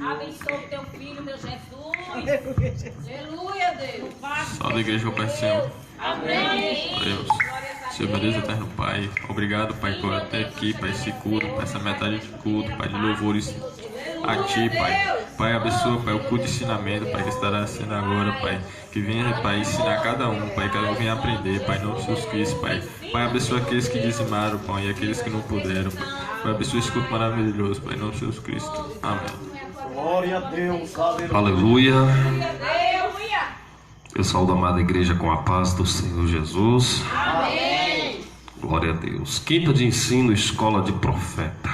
Abençoa o teu filho, meu Jesus. Aleluia, Deus. Salve a igreja que eu percebo. Amém. Deus. Senhor, meu Deus eterno Pai, obrigado, Pai, por até aqui, Pai, esse culto, Pai, essa metade de culto, Pai, de louvores a Ti, Pai. Pai, abençoa, Pai, o culto de ensinamento, Pai, que estará sendo agora, Pai, que venha, Pai, ensinar cada um, Pai, que cada um venha aprender, Pai, em nome de Jesus Cristo, Pai. Pai, abençoa aqueles que dizimaram, Pai, e aqueles que não puderam, Pai. Pai, abençoa esse culto maravilhoso, Pai, em nome de Jesus Cristo. Amém. Glória a Deus, Aleluia. Eu saúdo a amada igreja com a paz do Senhor Jesus. Amém. Glória a Deus. Quinta de ensino, escola de profeta.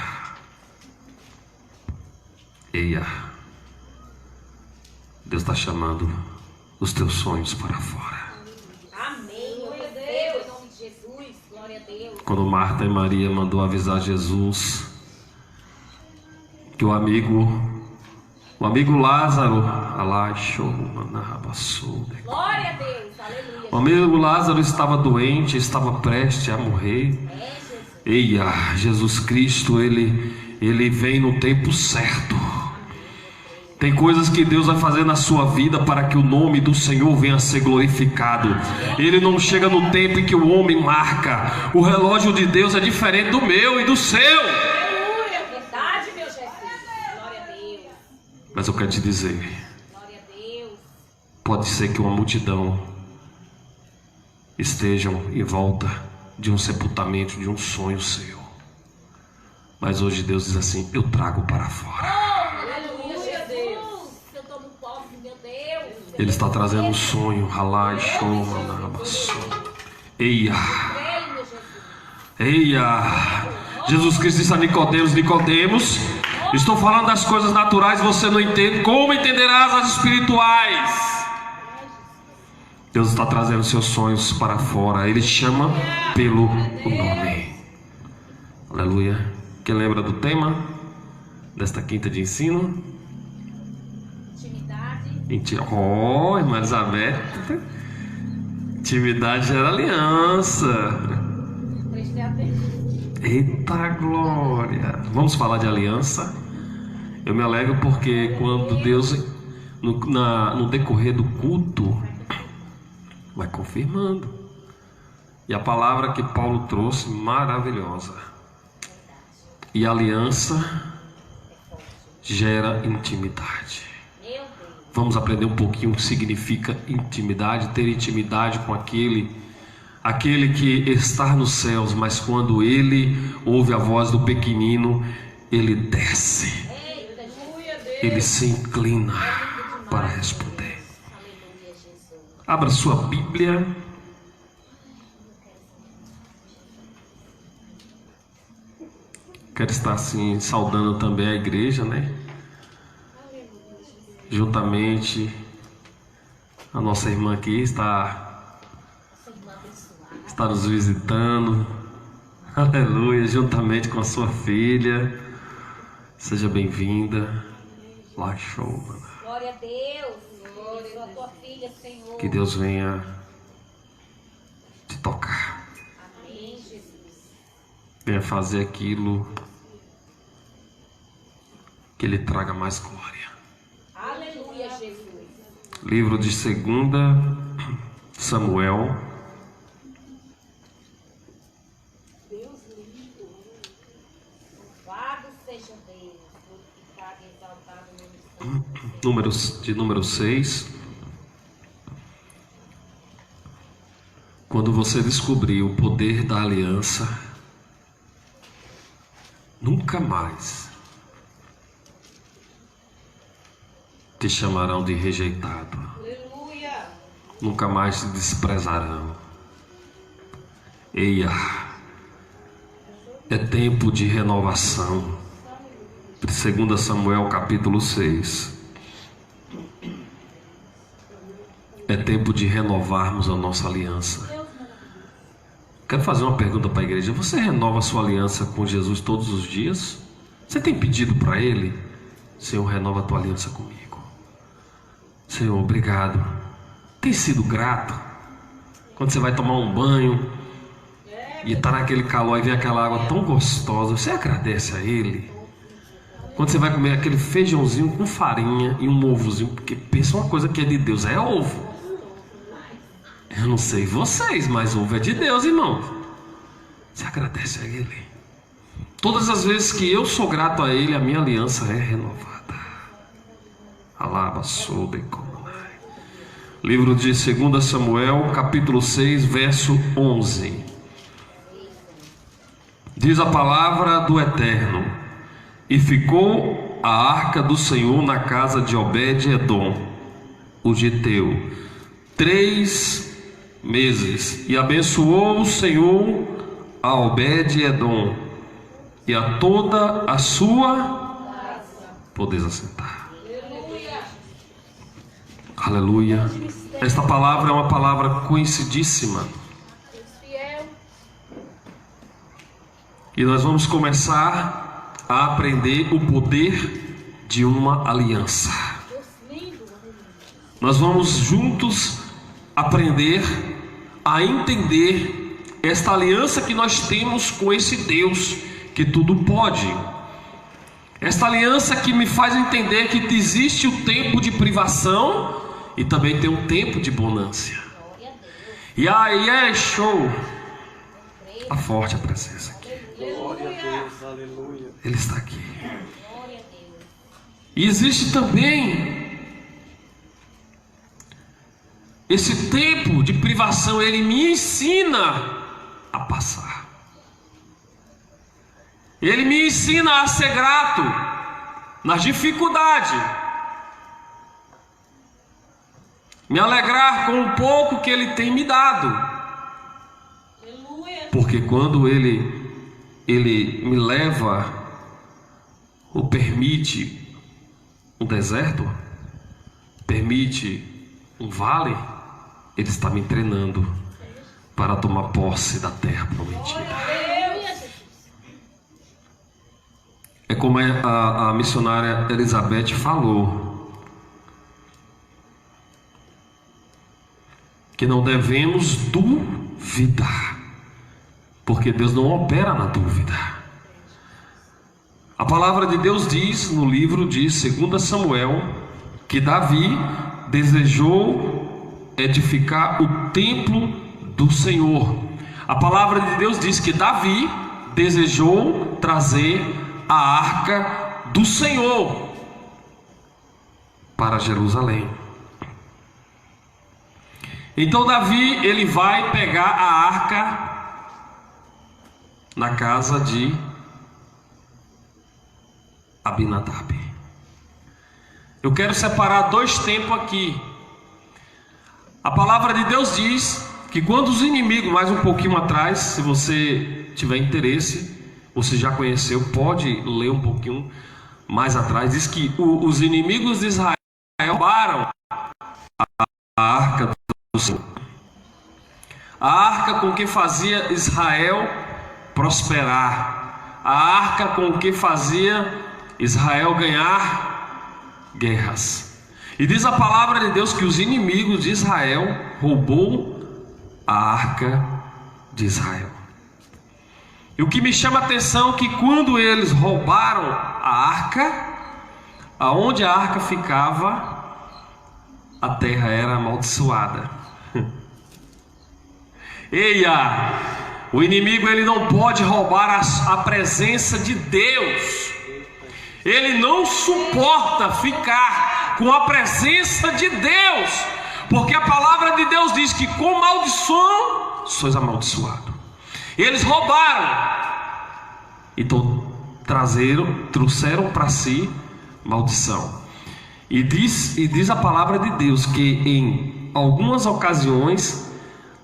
Eia, Deus está chamando os teus sonhos para fora. Amém. Glória a Deus. Em nome de Jesus. Glória a Deus. Quando Marta e Maria mandou avisar Jesus que o amigo Lázaro, Glória a Deus. Aleluia. o amigo Lázaro estava doente, estava prestes a morrer. Eia, Jesus Cristo, ele vem no tempo certo. Tem coisas que Deus vai fazer na sua vida para que o nome do Senhor venha a ser glorificado. Ele não chega no tempo em que o homem marca. O relógio de Deus é diferente do meu e do seu. Aleluia. Verdade, meu Jesus. Glória a Deus. Mas eu quero te dizer, Glória a Deus. pode ser que uma multidão estejam em volta de um sepultamento, de um sonho seu. Mas hoje Deus diz assim: eu trago para fora. Aleluia, Deus. Eu tomo posse, meu Deus. Ele está trazendo um sonho. Eia, eia. Jesus Cristo disse a Nicodemos, estou falando das coisas naturais, você não entende, como entenderás as espirituais? Deus está trazendo seus sonhos para fora. Ele chama pelo nome. Aleluia. Quem lembra do tema desta quinta de ensino? Intimidade. Oh, irmã Elizabeth. Intimidade gera aliança. Preste atenção. Eita glória. Vamos falar de aliança. Eu me alegro porque quando Deus no decorrer do culto vai confirmando. E a palavra que Paulo trouxe, maravilhosa. E aliança gera intimidade. Vamos aprender um pouquinho o que significa intimidade. Ter intimidade com aquele que está nos céus, mas quando ele ouve a voz do pequenino, ele desce, ele se inclina para responder. Abra sua Bíblia. Quero estar assim saudando também a igreja, né? Juntamente a nossa irmã aqui está nos visitando. Aleluia, juntamente com a sua filha. Seja bem-vinda. Lá show, mano. Glória a Deus. Glória a tua filha, Senhor. Que Deus venha te tocar. Amém, Jesus. Venha fazer aquilo que Ele traga mais glória. Aleluia, Jesus. Livro de 2 Samuel. Louvado seja Deus, glorificado e exaltado no Número 6. Quando você descobrir o poder da aliança, nunca mais te chamarão de rejeitado. Aleluia. Nunca mais te desprezarão. Eia, é tempo de renovação. 2 Samuel capítulo 6. É tempo de renovarmos a nossa aliança. Quero fazer uma pergunta para a igreja. Você renova a sua aliança com Jesus todos os dias? Você tem pedido para Ele? Senhor, renova a tua aliança comigo. Senhor, obrigado. Tem sido grato? Quando você vai tomar um banho, e está naquele calor e vem aquela água tão gostosa, você agradece a Ele? Quando você vai comer aquele feijãozinho com farinha e um ovozinho, porque pensa uma coisa que é de Deus, é ovo. Eu não sei vocês, mas ovo é de Deus, irmão. Você agradece a Ele? Todas as vezes que eu sou grato a Ele, a minha aliança é renovada. Alaba, soube, comunai. Livro de 2 Samuel, capítulo 6, verso 11. Diz a palavra do Eterno: e ficou a arca do Senhor na casa de Obed-edom, o geteu, 3 meses, e abençoou o Senhor a Obed-edom e a toda a sua. Podeis assentar. Aleluia. Esta palavra é uma palavra conhecidíssima. E nós vamos começar a aprender o poder de uma aliança. Nós vamos juntos aprender a entender esta aliança que nós temos com esse Deus que tudo pode. Esta aliança que me faz entender que existe o tempo de privação e também tem um tempo de bonança. E aí é show. Está forte a presença aqui. Glória a Deus, aleluia. Ele está aqui. E existe também esse tempo de privação. Ele me ensina a passar. Ele me ensina a ser grato nas dificuldades, me alegrar com o pouco que Ele tem me dado. Porque quando Ele me leva ou permite um deserto, permite um vale, Ele está me treinando para tomar posse da terra prometida. É como a missionária Elizabeth falou, que não devemos duvidar, porque Deus não opera na dúvida. A palavra de Deus diz no livro de 2 Samuel que Davi desejou edificar o templo do Senhor. A palavra de Deus diz que Davi desejou trazer a arca do Senhor para Jerusalém. Então Davi, ele vai pegar a arca na casa de Abinadab. Eu quero separar 2 tempos aqui. A palavra de Deus diz que quando os inimigos, mais um pouquinho atrás, se você tiver interesse, você já conheceu, pode ler um pouquinho mais atrás, diz que os inimigos de Israel roubaram a arca do Senhor, a arca com que fazia Israel prosperar, a arca com que fazia Israel ganhar guerras. E diz a palavra de Deus que os inimigos de Israel roubou a arca de Israel. E o que me chama a atenção é que quando eles roubaram a arca, aonde a arca ficava, a terra era amaldiçoada. Eia, o inimigo ele não pode roubar a presença de Deus. Ele não suporta ficar com a presença de Deus, porque a palavra de Deus diz que com maldição sois amaldiçoados. Eles roubaram, então trouxeram para si maldição. E diz a palavra de Deus que em algumas ocasiões,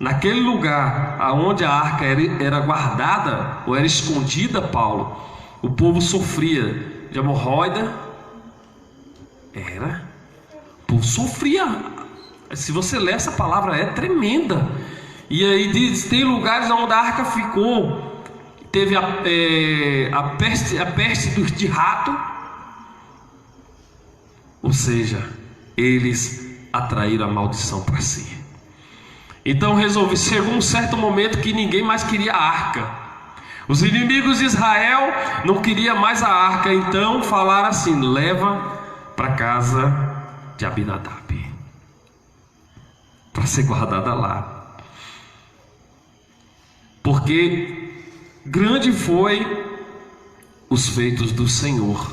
naquele lugar onde a arca era guardada ou era escondida, Paulo, o povo sofria de hemorroida. O povo sofria. Se você ler essa palavra, é tremenda. E aí diz, tem lugares onde a arca ficou, teve a peste de rato, ou seja, eles atraíram a maldição para si. Então chegou um certo momento que ninguém mais queria a arca. Os inimigos de Israel não queriam mais a arca, então falaram assim: leva para casa de Abinadab, para ser guardada lá, porque grande foi os feitos do Senhor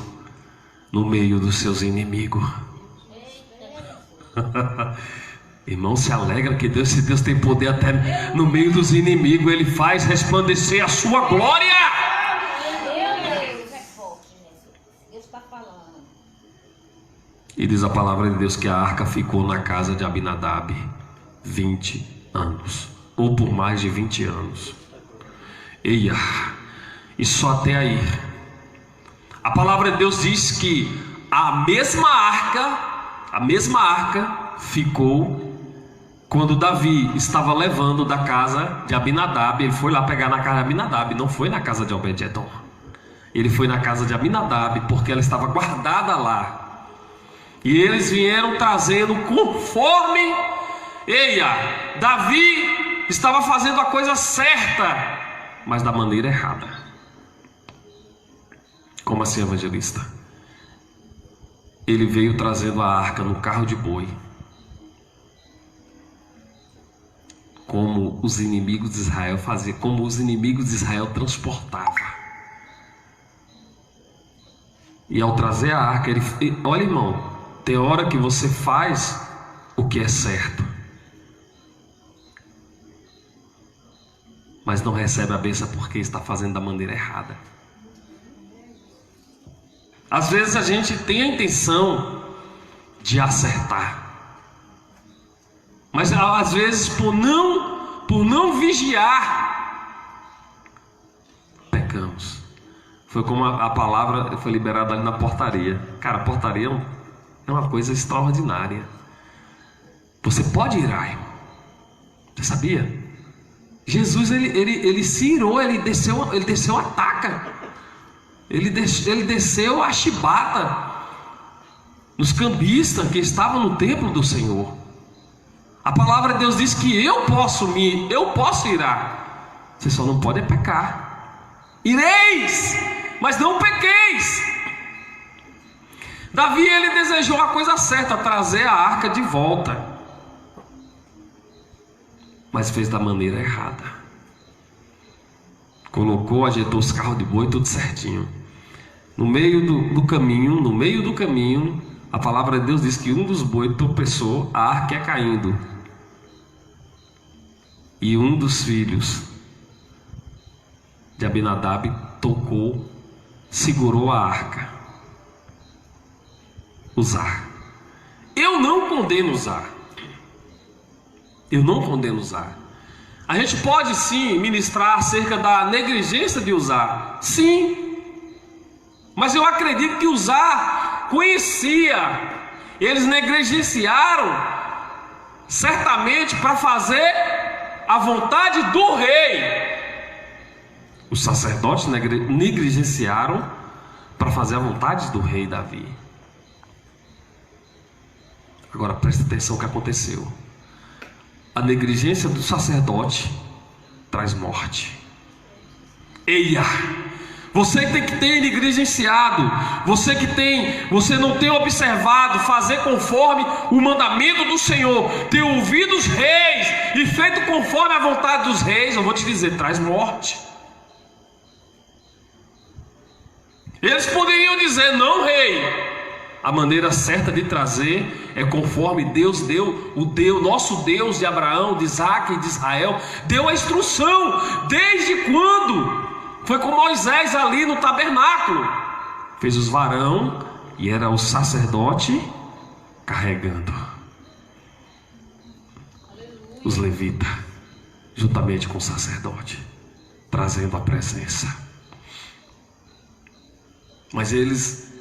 no meio dos seus inimigos. Irmão, se alegra que Deus, se Deus tem poder até no meio dos inimigos, Ele faz resplandecer a sua glória. Deus é forte nisso. Deus está falando. E diz a palavra de Deus que a arca ficou na casa de Abinadab 20 anos, ou por mais de 20 anos. Eia, e só até aí. A palavra de Deus diz que a mesma arca ficou quando Davi estava levando da casa de Abinadab. Ele foi lá pegar na casa de Abinadab, não foi na casa de Obed-edom. Ele foi na casa de Abinadab, porque ela estava guardada lá. E eles vieram trazendo conforme, eia, Davi estava fazendo a coisa certa, mas da maneira errada. Como assim, evangelista? Ele veio trazendo a arca no carro de boi, como os inimigos de Israel faziam, como os inimigos de Israel transportavam. E ao trazer a arca, olha, irmão, tem hora que você faz o que é certo, mas não recebe a bênção porque está fazendo da maneira errada. Às vezes a gente tem a intenção de acertar, mas às vezes por não vigiar, pecamos. Foi como a palavra foi liberada ali na portaria. Cara, a portaria é uma coisa extraordinária. Você pode irar, irmão. Você sabia? Jesus ele se irou, ele desceu a taca. Ele desceu a chibata nos cambistas que estavam no templo do Senhor. A palavra de Deus diz que eu posso irar. Você só não pode pecar. Ireis, mas não pequeis. Davi, ele desejou a coisa certa, trazer a arca de volta, mas fez da maneira errada. Colocou, ajeitou os carros de boi, tudo certinho. No meio do caminho, a palavra de Deus diz que um dos bois tropeçou, a arca ia caindo, e um dos filhos de Abinadab tocou, segurou a arca. Usar. Eu não condeno usar. A gente pode sim ministrar acerca da negligência de usar, sim, mas eu acredito que usar conhecia, eles negligenciaram certamente para fazer a vontade do rei. Os sacerdotes negligenciaram para fazer a vontade do rei Davi. Agora preste atenção no que aconteceu. A negligência do sacerdote traz morte. Eia! Você que tem que ter negligenciado, você não tem observado, fazer conforme o mandamento do Senhor, ter ouvido os reis e feito conforme a vontade dos reis, eu vou te dizer, traz morte. Eles poderiam dizer: não, rei, a maneira certa de trazer é conforme Deus deu, nosso Deus de Abraão, de Isaac e de Israel, deu a instrução. Desde quando? Foi com Moisés ali no tabernáculo. Fez os varão e era o sacerdote carregando. Os levitas, juntamente com o sacerdote, trazendo a presença. Mas eles,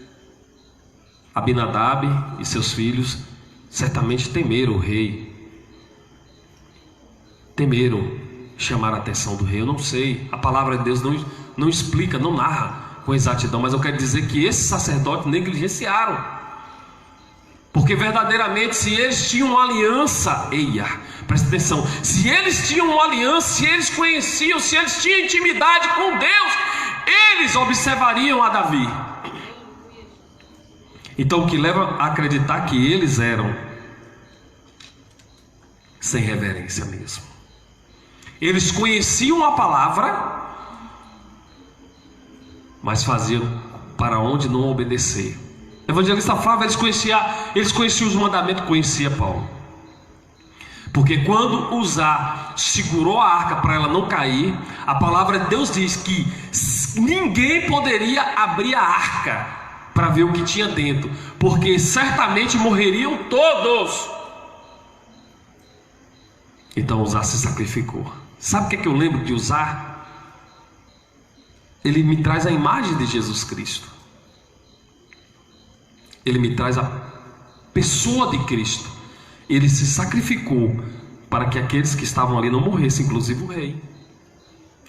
Abinadab e seus filhos, certamente temeram o rei. Temeram chamar a atenção do rei. Eu não sei, a palavra de Deus não explica, não narra com exatidão, mas eu quero dizer que esses sacerdotes negligenciaram. Porque verdadeiramente, se eles tinham uma aliança, eia, presta atenção, se eles tinham uma aliança, se eles conheciam, se eles tinham intimidade com Deus, eles observariam a Davi. Então o que leva a acreditar que eles eram sem reverência mesmo. Eles conheciam a palavra, mas faziam para onde não obedecer. O evangelista Flávio, eles conheciam os mandamentos, conhecia Paulo. Porque quando Uzá segurou a arca para ela não cair, a palavra de Deus diz que ninguém poderia abrir a arca para ver o que tinha dentro, porque certamente morreriam todos. Então Uzá se sacrificou. Sabe o que é que eu lembro de Uzá? Ele me traz a imagem de Jesus Cristo. Ele me traz a pessoa de Cristo. Ele se sacrificou para que aqueles que estavam ali não morressem, inclusive o rei.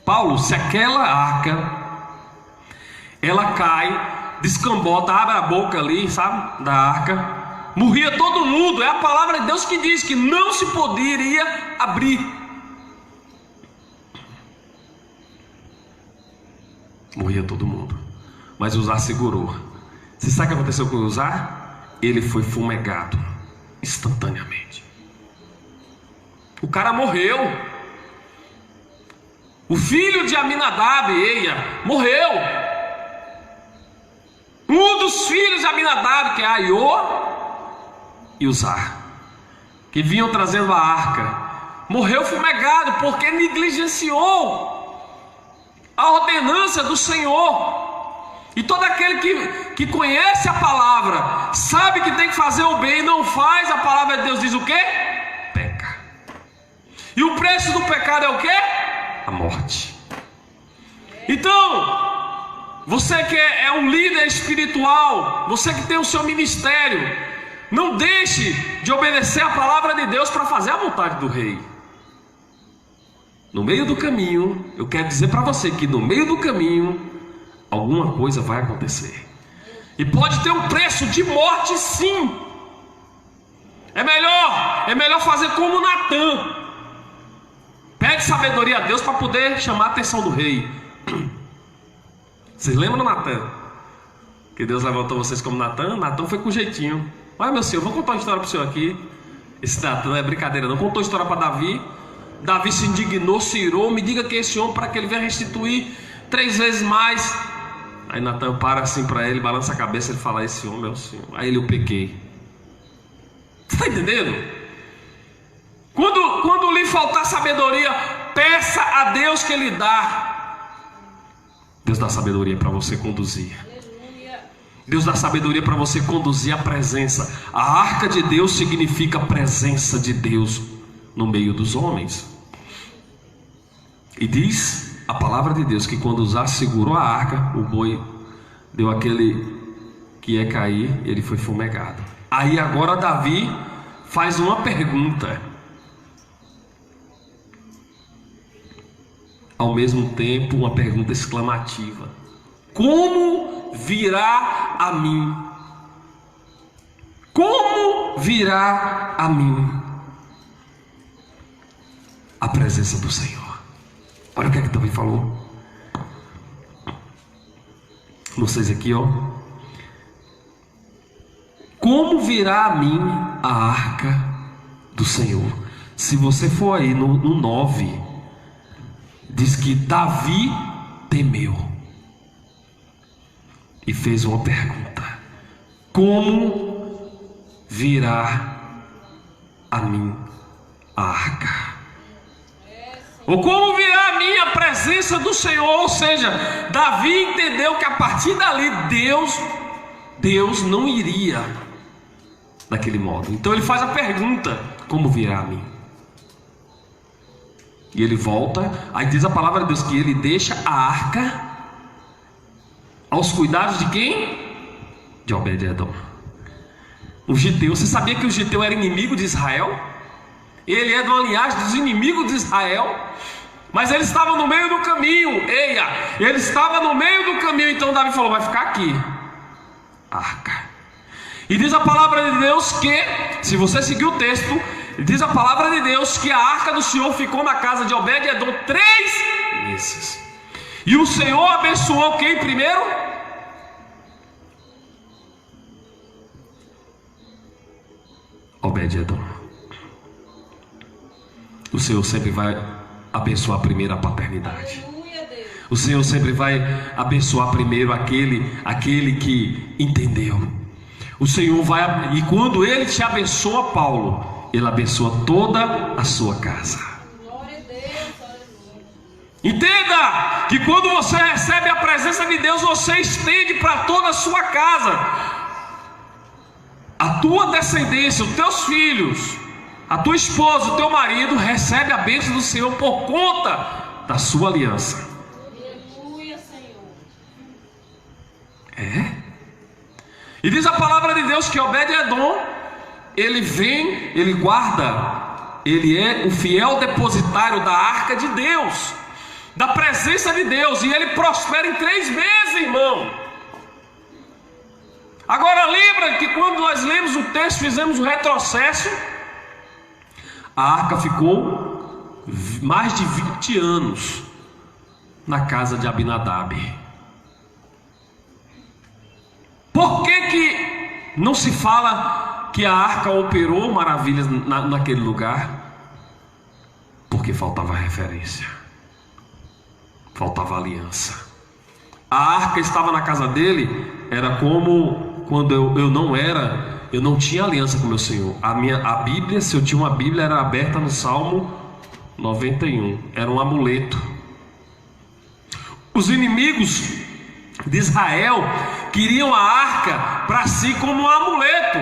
Paulo, se aquela arca ela cai, descambota, abre a boca ali, sabe, da arca, morria todo mundo. É a palavra de Deus que diz que não se poderia abrir. Morria todo mundo. Mas Uzá segurou. Você sabe o que aconteceu com Uzá? Ele foi fumegado instantaneamente. O cara morreu. O filho de Aminadab, Eia, morreu. Um dos filhos de Aminadab, que é Aiô e Uzá, que vinham trazendo a arca, morreu fumegado porque negligenciou a ordenança do Senhor. E todo aquele que conhece a palavra, sabe que tem que fazer o bem e não faz, a palavra de Deus diz o quê? Peca. E o preço do pecado é o quê? A morte. Então, você que é um líder espiritual, você que tem o seu ministério, não deixe de obedecer a palavra de Deus para fazer a vontade do rei. No meio do caminho, eu quero dizer para você que no meio do caminho alguma coisa vai acontecer. E pode ter um preço de morte, sim. É melhor fazer como Natã. Pede sabedoria a Deus para poder chamar a atenção do rei. Vocês lembram do Natã? Que Deus levantou vocês como Natã? Natã foi com jeitinho. Olha, meu senhor, vou contar uma história para o senhor aqui. Esse Natã não é brincadeira, não. Contou a história para Davi. Davi se indignou, se irou. Me diga quem é esse homem para que ele venha restituir 3 vezes mais. Aí Natã para assim para ele, balança a cabeça, ele fala: esse homem é o Senhor. Aí ele: eu pequei. Você está entendendo? Quando lhe faltar sabedoria, peça a Deus que lhe dá. Deus dá sabedoria para você conduzir. Deus dá sabedoria para você conduzir a presença. A arca de Deus significa a presença de Deus no meio dos homens. E diz a palavra de Deus que quando Uzá segurou a arca, o boi deu aquele que ia cair, ele foi fumegado. Aí agora Davi faz uma pergunta, ao mesmo tempo uma pergunta exclamativa: como virá a mim? Como virá a mim a presença do Senhor? Olha o que é que Davi falou. Vocês aqui, ó. Como virá a mim a arca do Senhor? Se você for aí no 9, diz que Davi temeu e fez uma pergunta: como virá a mim a arca? Ou como virá a mim a presença do Senhor? Ou seja, Davi entendeu que a partir dali Deus não iria daquele modo. Então ele faz a pergunta: como virá a mim? E ele volta. Aí diz a palavra de Deus que ele deixa a arca aos cuidados de quem? De Obed-edom, o giteu. Você sabia que o giteu era inimigo de Israel? Ele é de uma linhagem dos inimigos de Israel. Mas ele estava no meio do caminho. Eia, ele estava no meio do caminho. Então Davi falou: vai ficar aqui a arca. E diz a palavra de Deus que, se você seguir o texto, diz a palavra de Deus que a arca do Senhor ficou na casa de Obed-edom 3 meses. E o Senhor abençoou quem primeiro? Obed-edom. O Senhor sempre vai abençoar primeiro a paternidade. Aleluia, Deus. O Senhor sempre vai abençoar primeiro aquele que entendeu. O Senhor vai, e quando Ele te abençoa, Paulo, Ele abençoa toda a sua casa. Glória a Deus, aleluia. Entenda que quando você recebe a presença de Deus, você estende para toda a sua casa. A tua descendência, os teus filhos, a tua esposa, o teu marido recebe a bênção do Senhor por conta da sua aliança. Aleluia, Senhor. É? E diz a palavra de Deus que Obed-edom, ele vem, ele guarda, ele é o fiel depositário da arca de Deus, da presença de Deus, e ele prospera em 3 meses, irmão. Agora lembra que quando nós lemos o texto, fizemos um retrocesso, a arca ficou mais de 20 anos na casa de Abinadab. Por que não se fala que a arca operou maravilhas naquele lugar? Porque faltava referência, faltava aliança. A arca estava na casa dele, era como quando eu não tinha aliança com meu Senhor. A Bíblia, se eu tinha uma Bíblia, era aberta no Salmo 91, era um amuleto. Os inimigos de Israel queriam a arca para si como um amuleto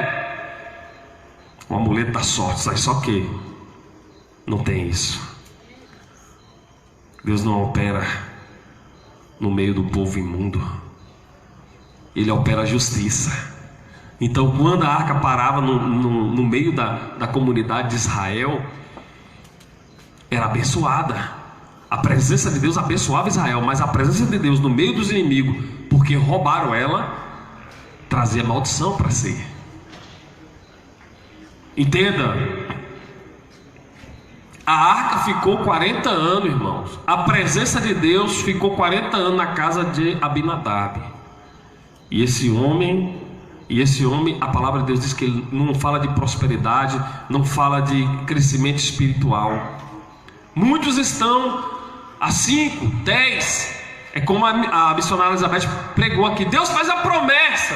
da sorte, só que não tem isso. Deus não opera no meio do povo imundo, Ele opera a justiça. Então quando a arca parava no meio da comunidade de Israel, era abençoada. A presença de Deus abençoava Israel, mas a presença de Deus no meio dos inimigos, porque roubaram ela, trazia maldição para si. Entenda, a arca ficou 40 anos, irmãos. A presença de Deus ficou 40 anos na casa de Abinadab. E esse homem, a palavra de Deus diz que ele não fala de prosperidade, não fala de crescimento espiritual. Muitos estão a 5, 10, é como a missionária Elizabeth pregou aqui, Deus faz a promessa,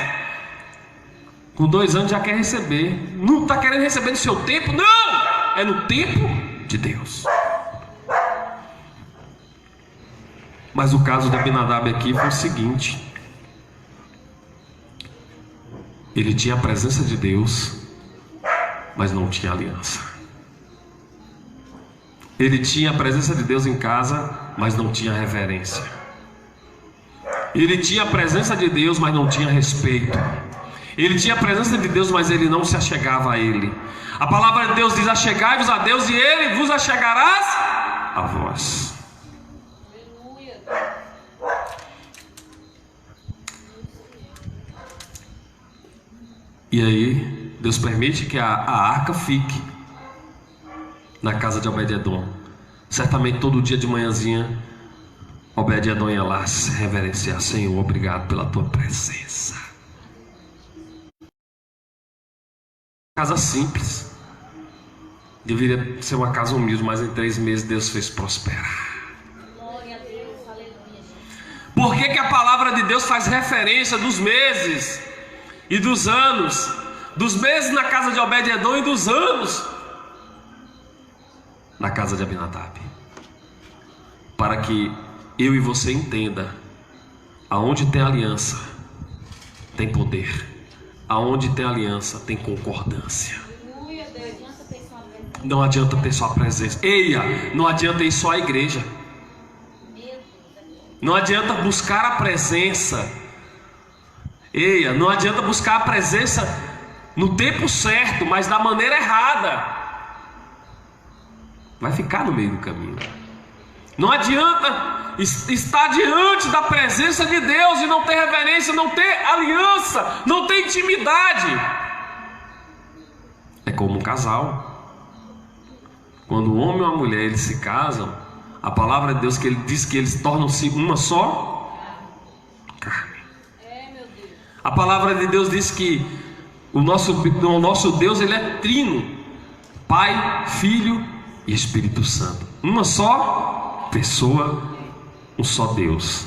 com 2 anos já quer receber, não está querendo receber no seu tempo, não, é no tempo de Deus. Mas o caso de Abinadab aqui foi o seguinte, ele tinha a presença de Deus, mas não tinha aliança. Ele tinha a presença de Deus em casa, mas não tinha reverência. Ele tinha a presença de Deus, mas não tinha respeito. Ele tinha a presença de Deus, mas ele não se achegava a Ele. A palavra de Deus diz: achegai-vos a Deus, e Ele vos achegarás a vós. Aleluia. E aí Deus permite que a arca fique na casa de Obed-edom. Certamente todo dia de manhãzinha Obed-edom ia lá se reverenciar: Senhor, obrigado pela tua presença. Casa simples, deveria ser uma casa humilde, mas em 3 meses Deus fez prosperar. Glória a Deus, aleluia. Por que a palavra de Deus faz referência dos meses e dos anos? Dos meses na casa de Obed-edom e dos anos na casa de Abinadab, para que eu e você entenda: aonde tem aliança tem poder, aonde tem aliança tem concordância. Aleluia, Deus. Não adianta ter só a presença. Eia, não adianta ir só à igreja. Não adianta buscar a presença. Eia, não adianta buscar a presença no tempo certo, mas da maneira errada. Vai ficar no meio do caminho. Não adianta estar diante da presença de Deus e não ter reverência, não ter aliança, não ter intimidade. É como um casal. Quando o homem e a mulher eles se casam, a palavra de Deus que ele diz que eles tornam-se uma só carne. A palavra de Deus diz que o nosso Deus ele é trino, Pai, Filho e Espírito Santo. Uma só pessoa, um só Deus.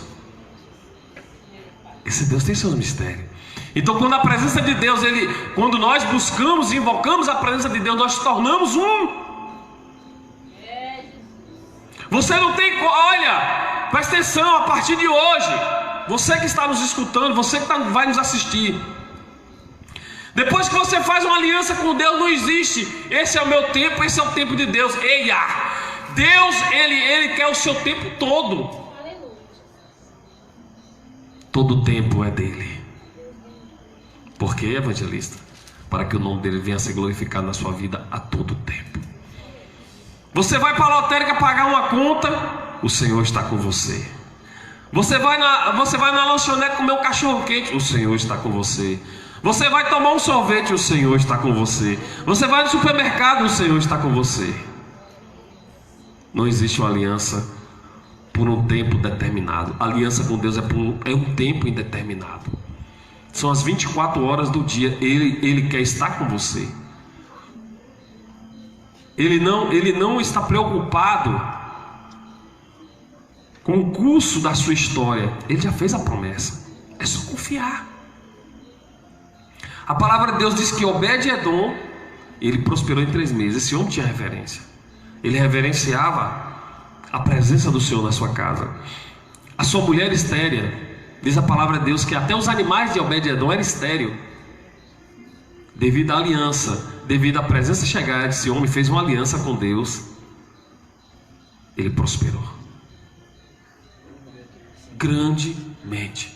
Esse Deus tem seus mistérios. Então, quando a presença de Deus, quando nós buscamos e invocamos a presença de Deus, nós tornamos um. Você não tem, olha, presta atenção, a partir de hoje, você que está nos escutando, você que vai nos assistir, depois que você faz uma aliança com Deus, não existe, esse é o meu tempo, esse é o tempo de Deus. Eia, Deus, Ele quer o seu tempo todo. Todo o tempo é dele. Por quê, evangelista? Para que o nome dele venha a ser glorificado na sua vida a todo tempo. Você vai para a lotérica pagar uma conta, o Senhor está com você. Você vai na lanchonete comer um cachorro quente, o Senhor está com você. Você vai tomar um sorvete, o Senhor está com você. Você vai no supermercado, o Senhor está com você. Não existe uma aliança por um tempo determinado. A aliança com Deus é um tempo indeterminado. São as 24 horas do dia. Ele quer estar com você. Ele não está preocupado com o curso da sua história. Ele já fez a promessa. É só confiar. A palavra de Deus diz que Obed-Edom, ele prosperou em 3 meses. Esse homem tinha reverência. Ele reverenciava a presença do Senhor na sua casa. A sua mulher estéril, diz a palavra de Deus que até os animais de Obed-Edom eram estéreis. Devido à aliança, devido à presença chegada desse homem, fez uma aliança com Deus. Ele prosperou grandemente.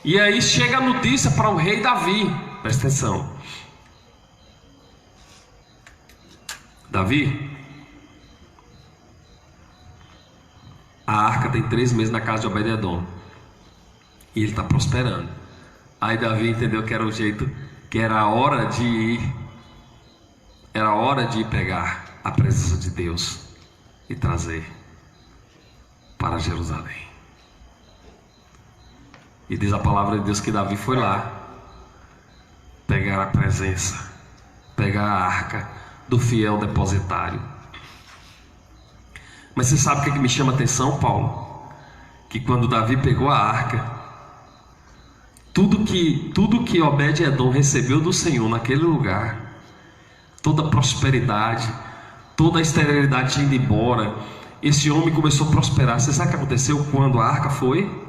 E aí chega a notícia para o rei Davi. Presta atenção. Davi, a arca tem 3 meses na casa de Obed-Edom. E ele está prosperando. Aí Davi entendeu que era o jeito, que era a hora de ir. Era a hora de ir pegar a presença de Deus e trazer para Jerusalém. E diz a palavra de Deus que Davi foi lá pegar a presença, pegar a arca do fiel depositário. Mas você sabe o que me chama a atenção, Paulo? Que quando Davi pegou a arca, tudo que Obed-Edom recebeu do Senhor naquele lugar, toda a prosperidade, toda a esterilidade tinha ido embora, esse homem começou a prosperar. Você sabe o que aconteceu quando a arca foi?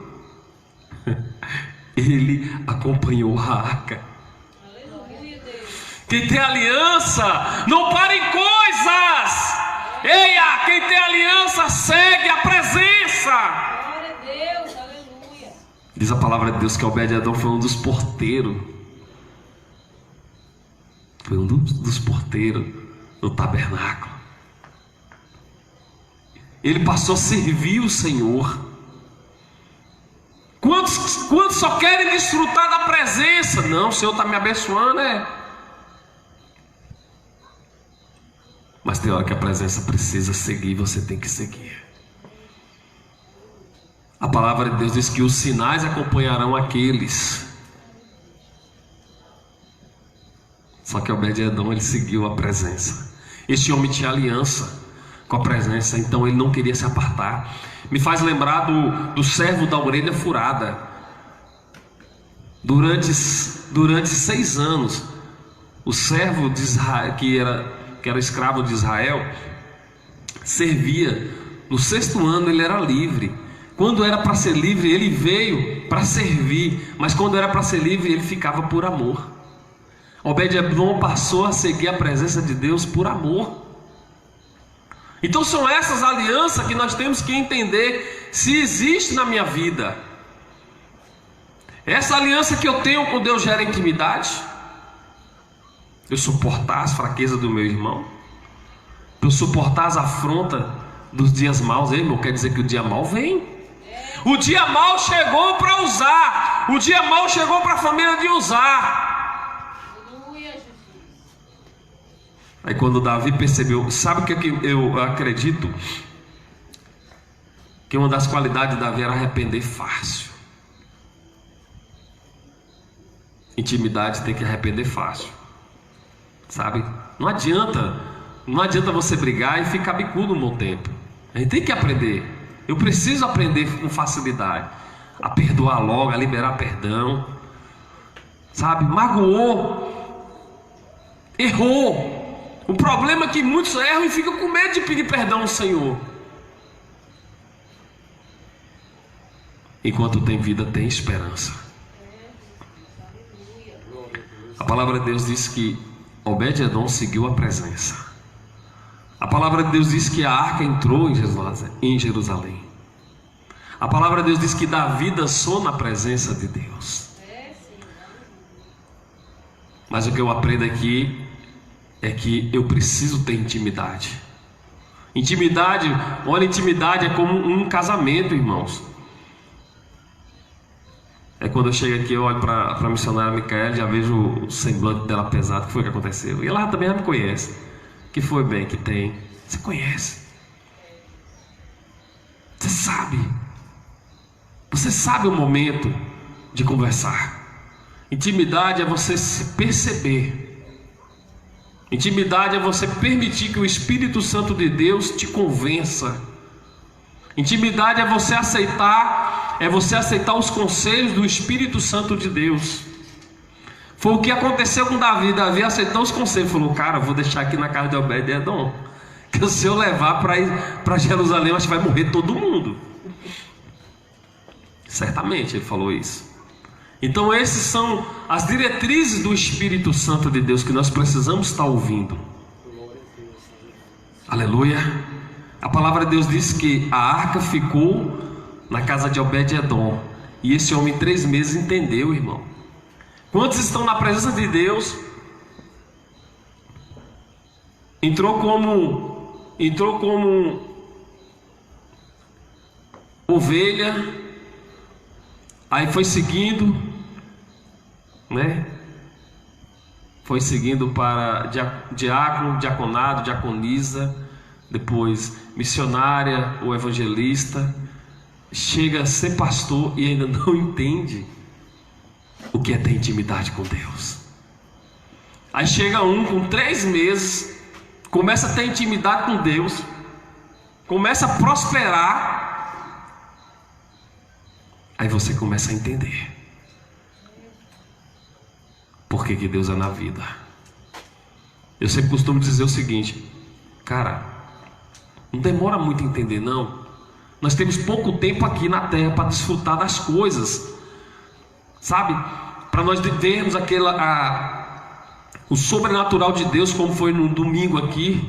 Ele acompanhou a arca. Quem tem aliança não para em coisas. Eia, quem tem aliança segue a presença. Glória a Deus, aleluia. Diz a palavra de Deus que Obed-Edom foi um dos porteiros. Foi um dos porteiros do tabernáculo. Ele passou a servir o Senhor. Quantos só querem desfrutar da presença? Não, o Senhor está me abençoando, Mas tem hora que a presença precisa seguir, você tem que seguir. A palavra de Deus diz que os sinais acompanharão aqueles. Só que Obed-Edom, ele seguiu a presença. Este homem tinha aliança com a presença, então ele não queria se apartar. Me faz lembrar do servo da orelha furada. Durante 6 anos, o servo de Israel, que era escravo de Israel, servia. No 6º ano ele era livre. Quando era para ser livre, ele veio para servir. Mas quando era para ser livre, ele ficava por amor. Obed-Edom passou a seguir a presença de Deus por amor. Então são essas alianças que nós temos que entender se existe na minha vida. Essa aliança que eu tenho com Deus gera intimidade. Eu suportar as fraquezas do meu irmão. Eu suportar as afrontas dos dias maus, hein, irmão? Quer dizer que o dia mau vem. O dia mau chegou para usar. O dia mau chegou para a família de usar. Aleluia, Jesus. Aí quando Davi percebeu, sabe o que eu acredito? Que uma das qualidades de Davi era arrepender fácil. Intimidade tem que arrepender fácil. Sabe? Não adianta você brigar e ficar bicudo um bom tempo. A gente tem que aprender. Eu preciso aprender com facilidade a perdoar logo, a liberar perdão. Sabe? Magoou, errou. O problema é que muitos erram e ficam com medo de pedir perdão ao Senhor. Enquanto tem vida, tem esperança. A palavra de Deus diz que Obed-Edom seguiu a presença. A palavra de Deus diz que a arca entrou em Jerusalém. A palavra de Deus diz que Davi dançou na presença de Deus. Mas o que eu aprendo aqui é que eu preciso ter intimidade. Intimidade, olha, intimidade é como um casamento, irmãos. É quando eu chego aqui, eu olho para a missionária Micaela, já vejo o semblante dela pesado. O que foi que aconteceu? E ela também já me conhece. Que foi bem, que tem. Você conhece. Você sabe. Você sabe o momento de conversar. Intimidade é você se perceber. Intimidade é você permitir que o Espírito Santo de Deus te convença. Intimidade é você aceitar os conselhos do Espírito Santo de Deus. Foi o que aconteceu com Davi. Davi aceitou os conselhos, falou: cara, vou deixar aqui na casa de Obed-Edom, que se eu levar para Jerusalém, acho que vai morrer todo mundo. Certamente ele falou isso. Então essas são as diretrizes do Espírito Santo de Deus que nós precisamos estar ouvindo. Aleluia. A palavra de Deus diz que a arca ficou na casa de Obed-Edom. E esse homem em 3 meses entendeu, irmão. Quantos estão na presença de Deus? Entrou como ovelha. Aí foi seguindo, né? Foi seguindo para diácono, diaconado, diaconisa, depois missionária ou evangelista. Chega a ser pastor e ainda não entende o que é ter intimidade com Deus. Aí chega um com 3 meses, começa a ter intimidade com Deus, começa a prosperar. Aí você começa a entender por que Deus é na vida. Eu sempre costumo dizer o seguinte: cara, não demora muito a entender não. Nós temos pouco tempo aqui na terra para desfrutar das coisas, sabe? Para nós vermos o sobrenatural de Deus, como foi no domingo aqui,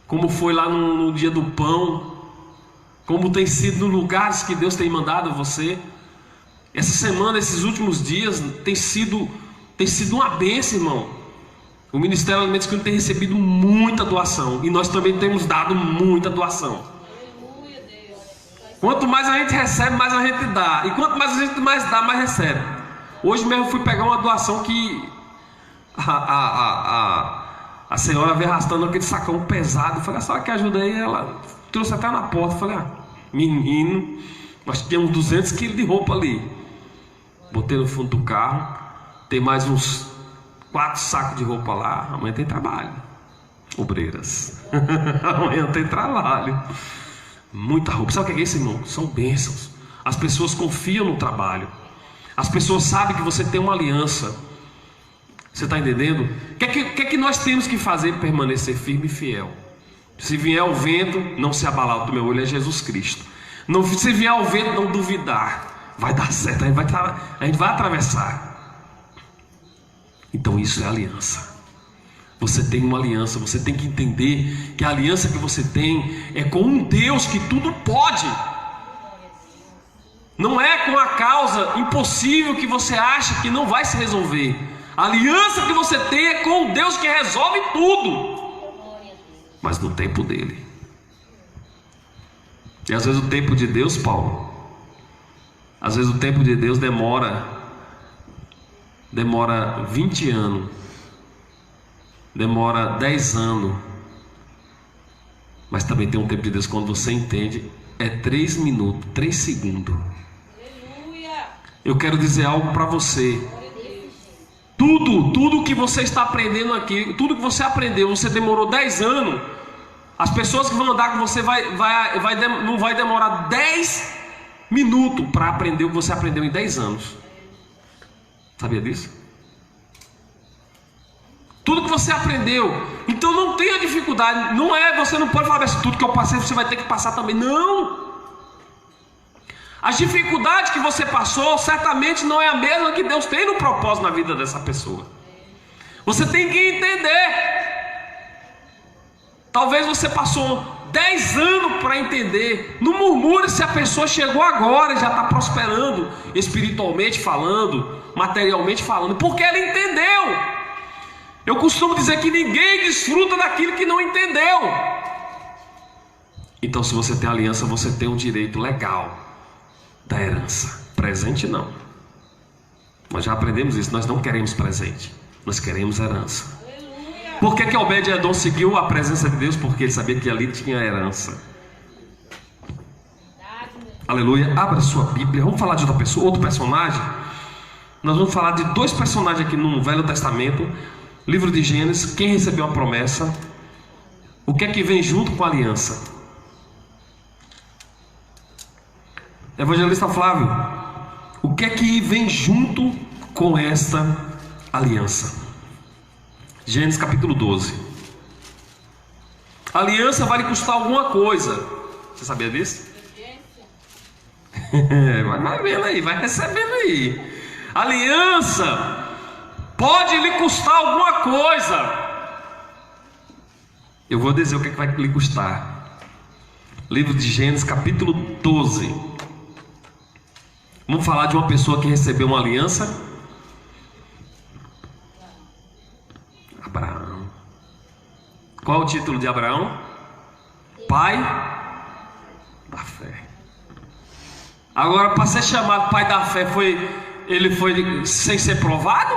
como foi lá no dia do pão, como tem sido nos lugares que Deus tem mandado você. Essa semana, esses últimos dias, tem sido uma bênção, irmão. O Ministério Alimentos Cristo tem recebido muita doação, e nós também temos dado muita doação. Quanto mais a gente recebe, mais a gente dá. E quanto mais a gente dá, mais recebe. Hoje mesmo eu fui pegar uma doação que a senhora veio arrastando aquele sacão pesado. Eu falei: a senhora que ajuda aí? Ela trouxe até na porta. Eu falei: menino, nós tínhamos 200 quilos de roupa ali. Botei no fundo do carro. Tem mais uns 4 sacos de roupa lá. Amanhã tem trabalho. Obreiras. Amanhã tem trabalho. Muita roupa. Sabe o que é isso, irmão? São bênçãos. As pessoas confiam no trabalho. As pessoas sabem que você tem uma aliança. Você está entendendo? O que é que nós temos que fazer para permanecer firme e fiel? Se vier o vento, não se abalar. O meu olho é Jesus Cristo. Não, se vier o vento, não duvidar. Vai dar certo. A gente vai atravessar. Então isso é aliança. Você tem uma aliança. Você tem que entender que a aliança que você tem é com um Deus que tudo pode. Não é com a causa impossível que você acha que não vai se resolver. A aliança que você tem é com um Deus que resolve tudo, mas no tempo dele. E às vezes o tempo de Deus, Paulo, às vezes o tempo de Deus demora 20 anos, demora 10 anos, mas também tem um tempo de Deus quando você entende, é 3 minutos, 3 segundos. Aleluia. Eu quero dizer algo para você. Tudo que você está aprendendo aqui, tudo que você aprendeu, você demorou 10 anos. As pessoas que vão andar com você não vai demorar 10 minutos para aprender o que você aprendeu em 10 anos. Sabia disso? Tudo que você aprendeu. Então não tenha dificuldade. Não é, você não pode falar assim, tudo que eu passei você vai ter que passar também. Não. As dificuldades que você passou certamente não é a mesma que Deus tem no propósito na vida dessa pessoa. Você tem que entender. Talvez você passou 10 anos para entender. Não murmure se a pessoa chegou agora e já está prosperando, espiritualmente falando, materialmente falando, porque ela entendeu. Eu costumo dizer que ninguém desfruta daquilo que não entendeu. Então, se você tem aliança, você tem um direito legal da herança. Presente não. Nós já aprendemos isso. Nós não queremos presente, nós queremos herança. Por que Obed-Edom seguiu a presença de Deus? Porque ele sabia que ali tinha herança. Aleluia. Abra sua Bíblia. Vamos falar de outra pessoa, outro personagem. Nós vamos falar de 2 personagens aqui no Velho Testamento. Livro de Gênesis. Quem recebeu a promessa? O que é que vem junto com a aliança? Evangelista Flávio, o que é que vem junto com esta aliança? Gênesis capítulo 12. A aliança vai lhe custar alguma coisa. Você sabia disso? Vai vendo aí, vai recebendo aí. Aliança pode lhe custar alguma coisa. Eu vou dizer o que vai lhe custar. Livro de Gênesis capítulo 12. Vamos falar de uma pessoa que recebeu uma aliança. Abraão. Qual é o título de Abraão? Pai da fé. Agora, para ser chamado pai da fé, ele foi sem ser provado?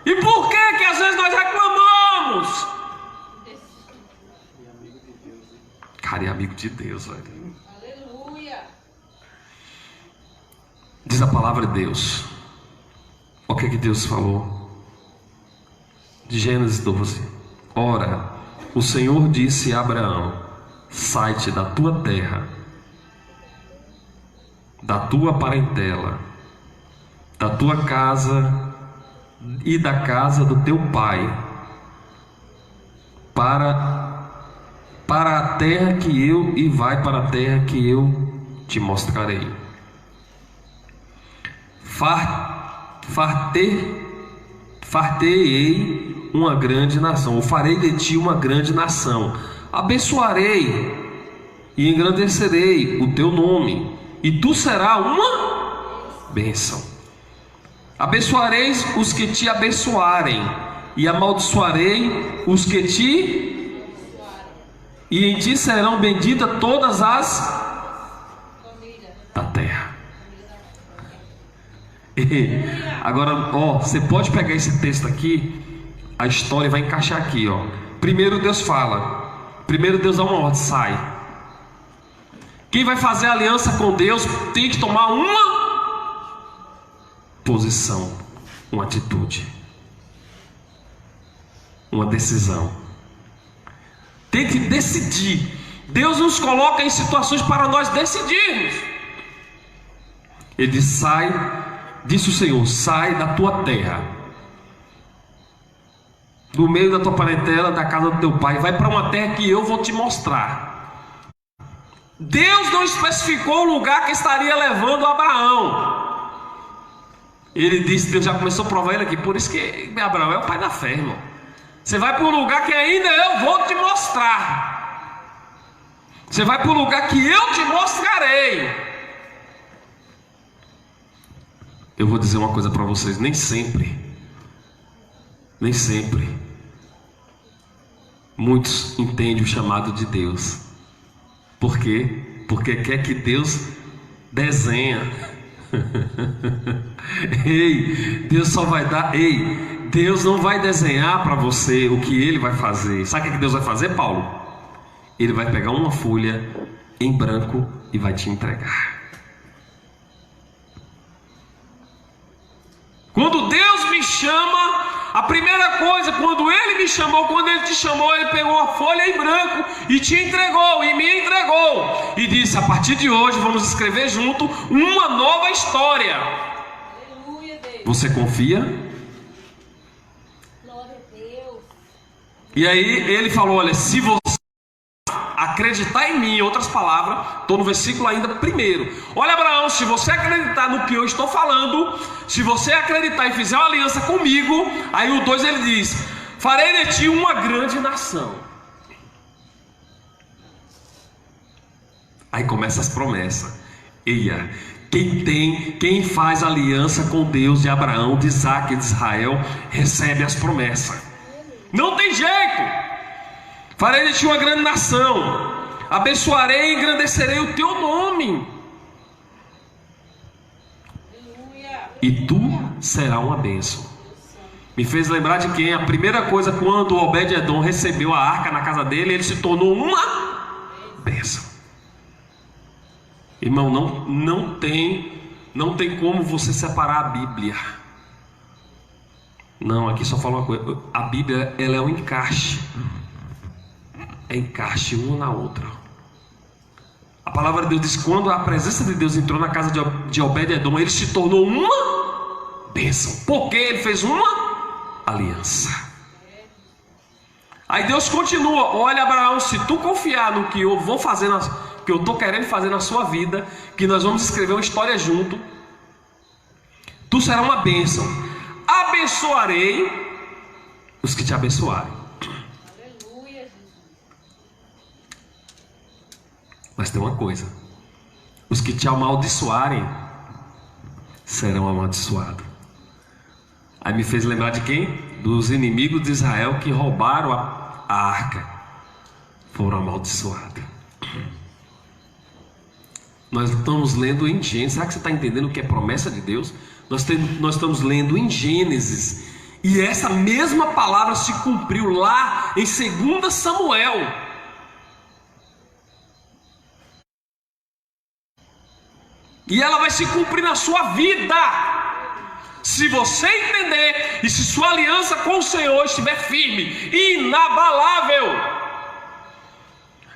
E por que às vezes nós reclamamos? Cara, é amigo de Deus, velho. Aleluia. Diz a palavra de Deus. O que Deus falou? De Gênesis 12. Ora, o Senhor disse a Abraão: sai-te da tua terra, da tua parentela, da tua casa e da casa do teu pai, para a terra que eu, e vai para a terra que eu te mostrarei. Fartei uma grande nação, ou farei de ti uma grande nação, abençoarei e engrandecerei o teu nome, e tu serás uma bênção. Abençoareis os que te abençoarem, e amaldiçoarei os que te, e em ti serão benditas todas as da terra. Agora, você pode pegar esse texto aqui, a história vai encaixar aqui, Primeiro Deus fala, primeiro Deus dá uma ordem, sai. Quem vai fazer aliança com Deus tem que tomar uma posição, uma atitude, uma decisão. Tem que decidir. Deus nos coloca em situações para nós decidirmos. Ele diz: sai. Disse o Senhor: sai da tua terra, do meio da tua parentela, da casa do teu pai, vai para uma terra que eu vou te mostrar. Deus não especificou o lugar que estaria levando Abraão. Ele disse, Deus já começou a provar ele aqui, por isso que Abraão é o pai da fé, irmão. Você vai para um lugar que ainda eu vou te mostrar. Você vai para um lugar que eu te mostrarei. Eu vou dizer uma coisa para vocês: nem sempre muitos entendem o chamado de Deus. Por quê? Porque quer que Deus desenha. Ei, Deus só vai dar. Ei, Deus não vai desenhar para você o que Ele vai fazer. Sabe o que Deus vai fazer, Paulo? Ele vai pegar uma folha em branco e vai te entregar. Quando Deus me chama, a primeira coisa, quando Ele me chamou, quando Ele te chamou, Ele pegou uma folha em branco e te entregou, e me entregou, e disse: a partir de hoje vamos escrever junto uma nova história. Aleluia, Deus. Você confia? Glória a Deus. E aí Ele falou: olha, se você acreditar em mim, em outras palavras, estou no versículo ainda primeiro. Olha, Abraão, se você acreditar no que eu estou falando, se você acreditar e fizer uma aliança comigo, aí o 2 ele diz: farei de ti uma grande nação. Aí começa as promessas. Eia, quem faz aliança com Deus de Abraão, de Isaac e de Israel, recebe as promessas. Não tem jeito. Farei de ti uma grande nação, abençoarei e engrandecerei o teu nome, Aleluia. e tu serás uma bênção. Me fez lembrar de quem? A primeira coisa, quando Obed-Edom recebeu a arca na casa dele, ele se tornou uma bênção. Irmão, não tem como você separar a Bíblia. Não, aqui só fala uma coisa: a Bíblia, ela é um encaixe. É encaixe uma na outra. A palavra de Deus diz: quando a presença de Deus entrou na casa de Obed-Edom, ele se tornou uma bênção, porque ele fez uma aliança. Aí Deus continua: olha, Abraão, se tu confiar no que eu vou fazer, que eu estou querendo fazer na sua vida, que nós vamos escrever uma história junto, tu serás uma bênção. Abençoarei os que te abençoarem. Mas tem uma coisa: os que te amaldiçoarem serão amaldiçoados. Aí me fez lembrar de quem? Dos inimigos de Israel que roubaram a arca. Foram amaldiçoados. Nós estamos lendo em Gênesis. Será que você está entendendo o que é promessa de Deus? Nós estamos lendo em Gênesis, e essa mesma palavra se cumpriu lá em 2 Samuel. E ela vai se cumprir na sua vida, se você entender e se sua aliança com o Senhor estiver firme, inabalável.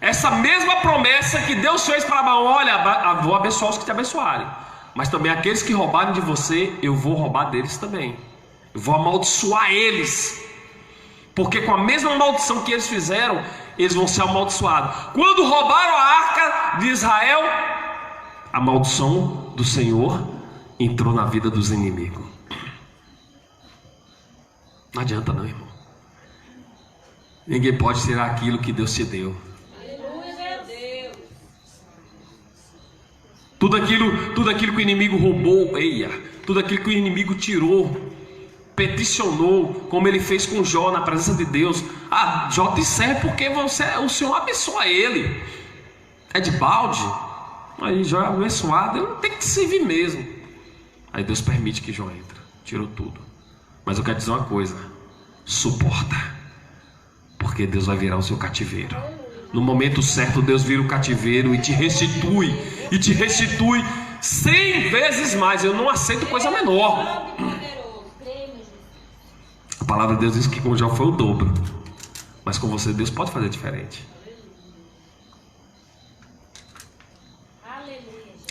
Essa mesma promessa que Deus fez para Abraão: olha, vou abençoar os que te abençoarem, mas também aqueles que roubarem de você, eu vou roubar deles também. Eu vou amaldiçoar eles, porque com a mesma maldição que eles fizeram, eles vão ser amaldiçoados. Quando roubaram a arca de Israel, a maldição do Senhor entrou na vida dos inimigos. Não adianta não, irmão. Ninguém pode tirar aquilo que Deus te deu. Aleluia, Deus. Tudo aquilo que o inimigo roubou, tudo aquilo que o inimigo tirou, peticionou, como ele fez com Jó na presença de Deus. Jó te serve porque o Senhor abençoa ele. É de balde? Aí Jó é abençoado, eu não tenho que servir mesmo. Aí Deus permite que Jó entre, tirou tudo. Mas eu quero dizer uma coisa: suporta, porque Deus vai virar o seu cativeiro. No momento certo, Deus vira o cativeiro e te restitui 100 vezes mais. Eu não aceito coisa menor. A palavra de Deus diz que com Jó foi o dobro, mas com você Deus pode fazer diferente.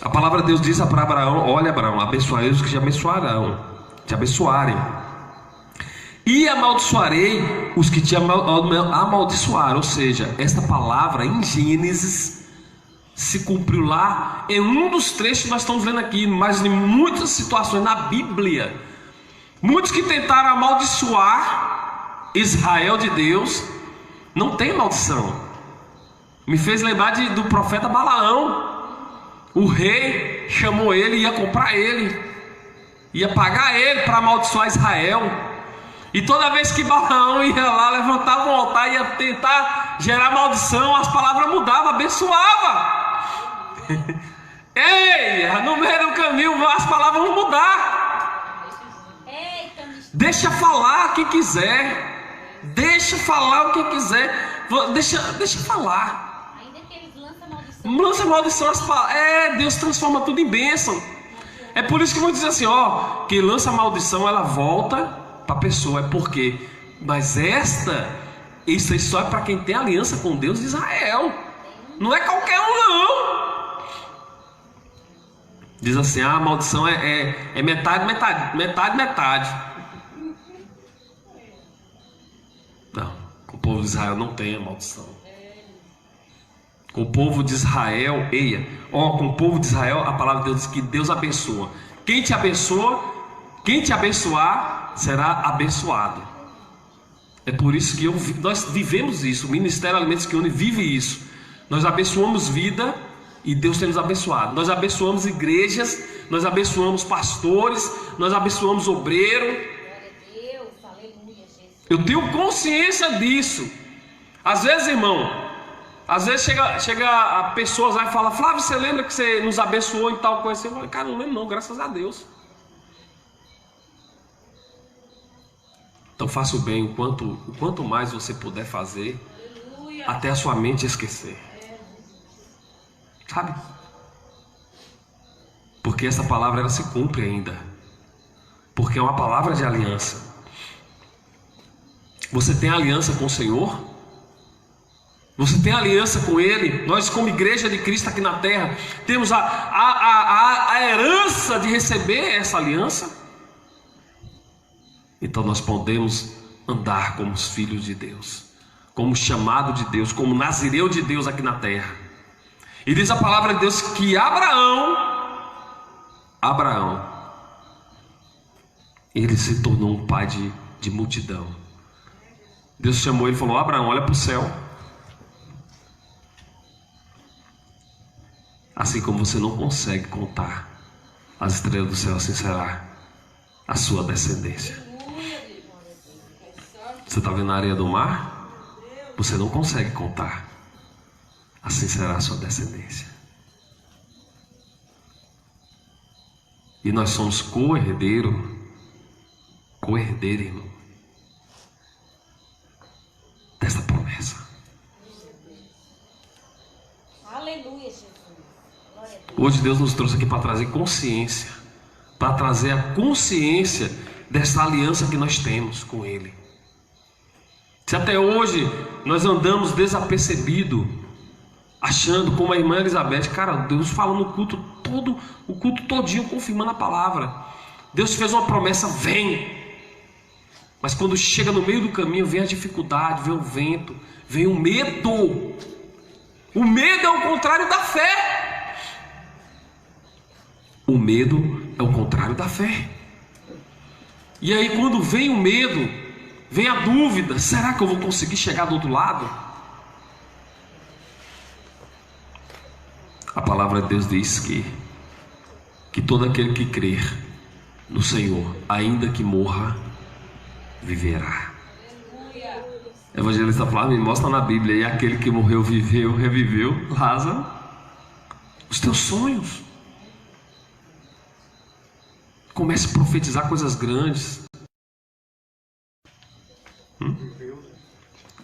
A palavra de Deus diz para Abraão: olha, Abraão, abençoarei os que te abençoarem, e amaldiçoarei os que te amaldiçoarem. Ou seja, esta palavra em Gênesis se cumpriu lá em um dos trechos que nós estamos lendo aqui, mas em muitas situações na Bíblia. Muitos que tentaram amaldiçoar Israel de Deus não tem maldição. Me fez lembrar do profeta Balaão. O rei chamou ele, ia comprar ele, ia pagar ele para amaldiçoar Israel. E toda vez que Balaão ia lá, levantava um altar, ia tentar gerar maldição, as palavras mudavam, abençoava. Ei, no meio do caminho as palavras vão mudar. Deixa falar quem quiser. Deixa falar o que quiser. Deixa falar. Ainda que eles lançam Lança maldição as palavras. Deus transforma tudo em bênção. É por isso que vão dizer assim, ó, que lança maldição, ela volta para a pessoa. É porque, mas isso aí só é para quem tem aliança com Deus de Israel. Não é qualquer um, não. Diz assim, a maldição é metade. Não, com o povo de Israel não tem a maldição. Com o povo de Israel, com o povo de Israel, a palavra de Deus diz que Deus abençoa. Quem te abençoar, será abençoado. É por isso que nós vivemos isso. O Ministério Alimentos que Une vive isso. Nós abençoamos vida e Deus tem nos abençoado. Nós abençoamos igrejas, nós abençoamos pastores, nós abençoamos obreiro. Glória a Deus, aleluia, Jesus. Eu tenho consciência disso. Às vezes, irmão, chega a pessoas lá e fala: Flávio, você lembra que você nos abençoou em tal coisa? Eu falo: cara, não lembro não, graças a Deus. Então faça o bem o quanto mais você puder fazer, até a sua mente esquecer. Sabe? Porque essa palavra ela se cumpre ainda. Porque é uma palavra de aliança. Você tem aliança com o Senhor? Você tem aliança com Ele? Nós, como igreja de Cristo aqui na terra, temos a herança de receber essa aliança. Então nós podemos andar como os filhos de Deus, como chamado de Deus, como nazireu de Deus aqui na terra. E diz a palavra de Deus que Abraão, ele se tornou um pai de multidão. Deus chamou ele e falou: Abraão, olha para o céu. Assim como você não consegue contar as estrelas do céu, assim será a sua descendência. Você está vendo a areia do mar? Você não consegue contar. Assim será a sua descendência. E nós somos co-herdeiro, irmão, desta promessa. Aleluia, Jesus. Glória a Deus. Hoje Deus nos trouxe aqui para trazer consciência, para trazer a consciência dessa aliança que nós temos com Ele. Se até hoje nós andamos desapercebido, achando como a irmã Elizabeth, cara, Deus fala no culto todo, o culto todinho confirmando a palavra. Deus fez uma promessa, vem. Mas quando chega no meio do caminho, vem a dificuldade, vem o vento, vem o medo. O medo é o contrário da fé. O medo é o contrário da fé. E aí quando vem o medo, vem a dúvida: será que eu vou conseguir chegar do outro lado? A palavra de Deus diz que todo aquele que crer no Senhor, ainda que morra, viverá. O evangelista Flávio me mostra na Bíblia, e aquele que morreu, viveu, reviveu. Lázaro, os teus sonhos. Comece a profetizar coisas grandes.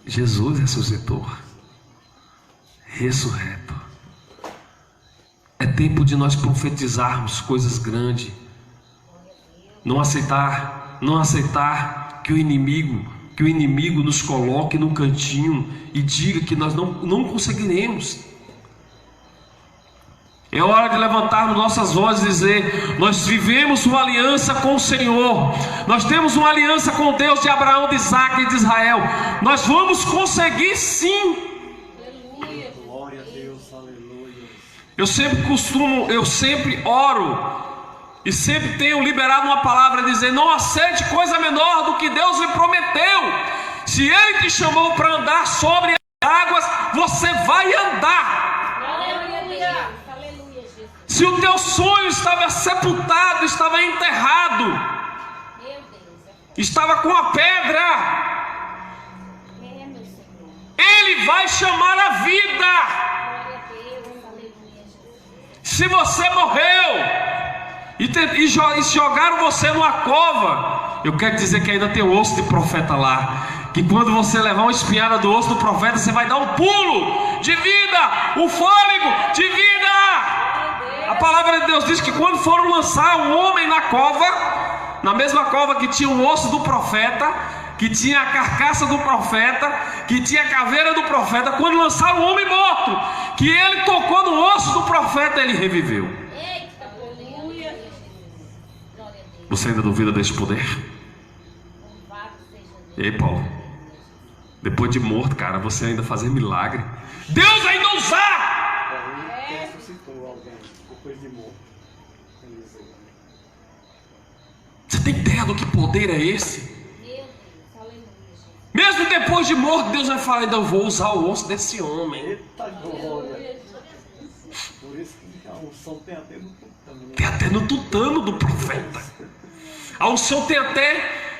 Jesus ressuscitou, ressurreto. É tempo de nós profetizarmos coisas grandes. Não aceitar que o inimigo nos coloque no cantinho e diga que nós não conseguiremos. É hora de levantarmos nossas vozes e dizer: nós vivemos uma aliança com o Senhor, nós temos uma aliança com Deus de Abraão, de Isaac e de Israel. Nós vamos conseguir sim. Glória a Deus, aleluia. Eu sempre oro e sempre tenho liberado uma palavra dizendo: não aceite coisa menor do que Deus lhe prometeu. Se Ele te chamou para andar sobre as águas, você vai andar. Se o teu sonho estava sepultado, estava enterrado, estava com a pedra. É, meu Senhor. Ele vai chamar a vida. Glória a Deus. Aleluia, Jesus. Se você morreu e jogaram você numa cova, eu quero dizer que ainda tem o osso de profeta lá. Que quando você levar uma espinhada do osso do profeta, você vai dar um pulo de vida, um fôlego de vida. A palavra de Deus diz que quando foram lançar um homem na cova, na mesma cova que tinha o osso do profeta, que tinha a carcaça do profeta, que tinha a caveira do profeta, quando lançaram o homem morto, que ele tocou no osso do profeta, ele reviveu. Eita, aleluia, Jesus. Glória a Deus. Você ainda duvida desse poder? Louvado seja Deus. E aí, Paulo? Depois de morto, cara, você ainda fazer milagre. Deus ainda usar! Davi ressuscitou alguém depois de morto. Eliseu. Você tem ideia do que poder é esse? Meu Deus, aleluia, Jesus. Mesmo depois de morto, Deus vai falar: ainda vou usar o osso desse homem. Eita glória. Por isso que a unção tem até no tutano. Tem até no tutano do profeta. A unção tem até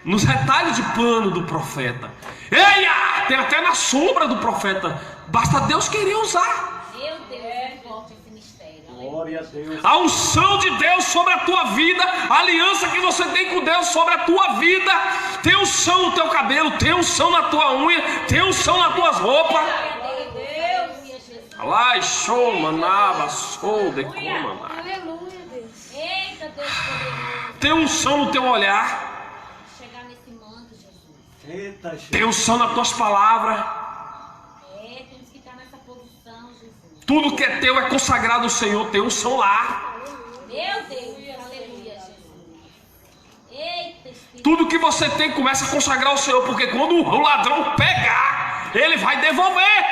nos retalhos de pano do profeta. Eia! Tem até na sombra do profeta. Basta Deus querer usar. Meu Deus, é forte esse mistério. Aleluia. Glória a Deus. A unção de Deus sobre a tua vida, a aliança que você tem com Deus sobre a tua vida. Tem unção no teu cabelo, tem unção na tua unha, tem unção nas tuas roupas. Aleluia, Jesus. Alai, show, manaba, sou, decoma. Aleluia, Deus. Eita, Deus poderoso. Tem unção no teu olhar, Chegar nesse manto, Jesus. Eita, tem Jesus. unção nas tuas palavras. É, temos que estar nessa posição, Jesus. Tudo que é teu é consagrado ao Senhor, tem unção lá. Meu Deus, aleluia, Jesus. Eita, Espírito. Tudo que você tem começa a consagrar ao Senhor, porque quando o ladrão pegar, ele vai devolver.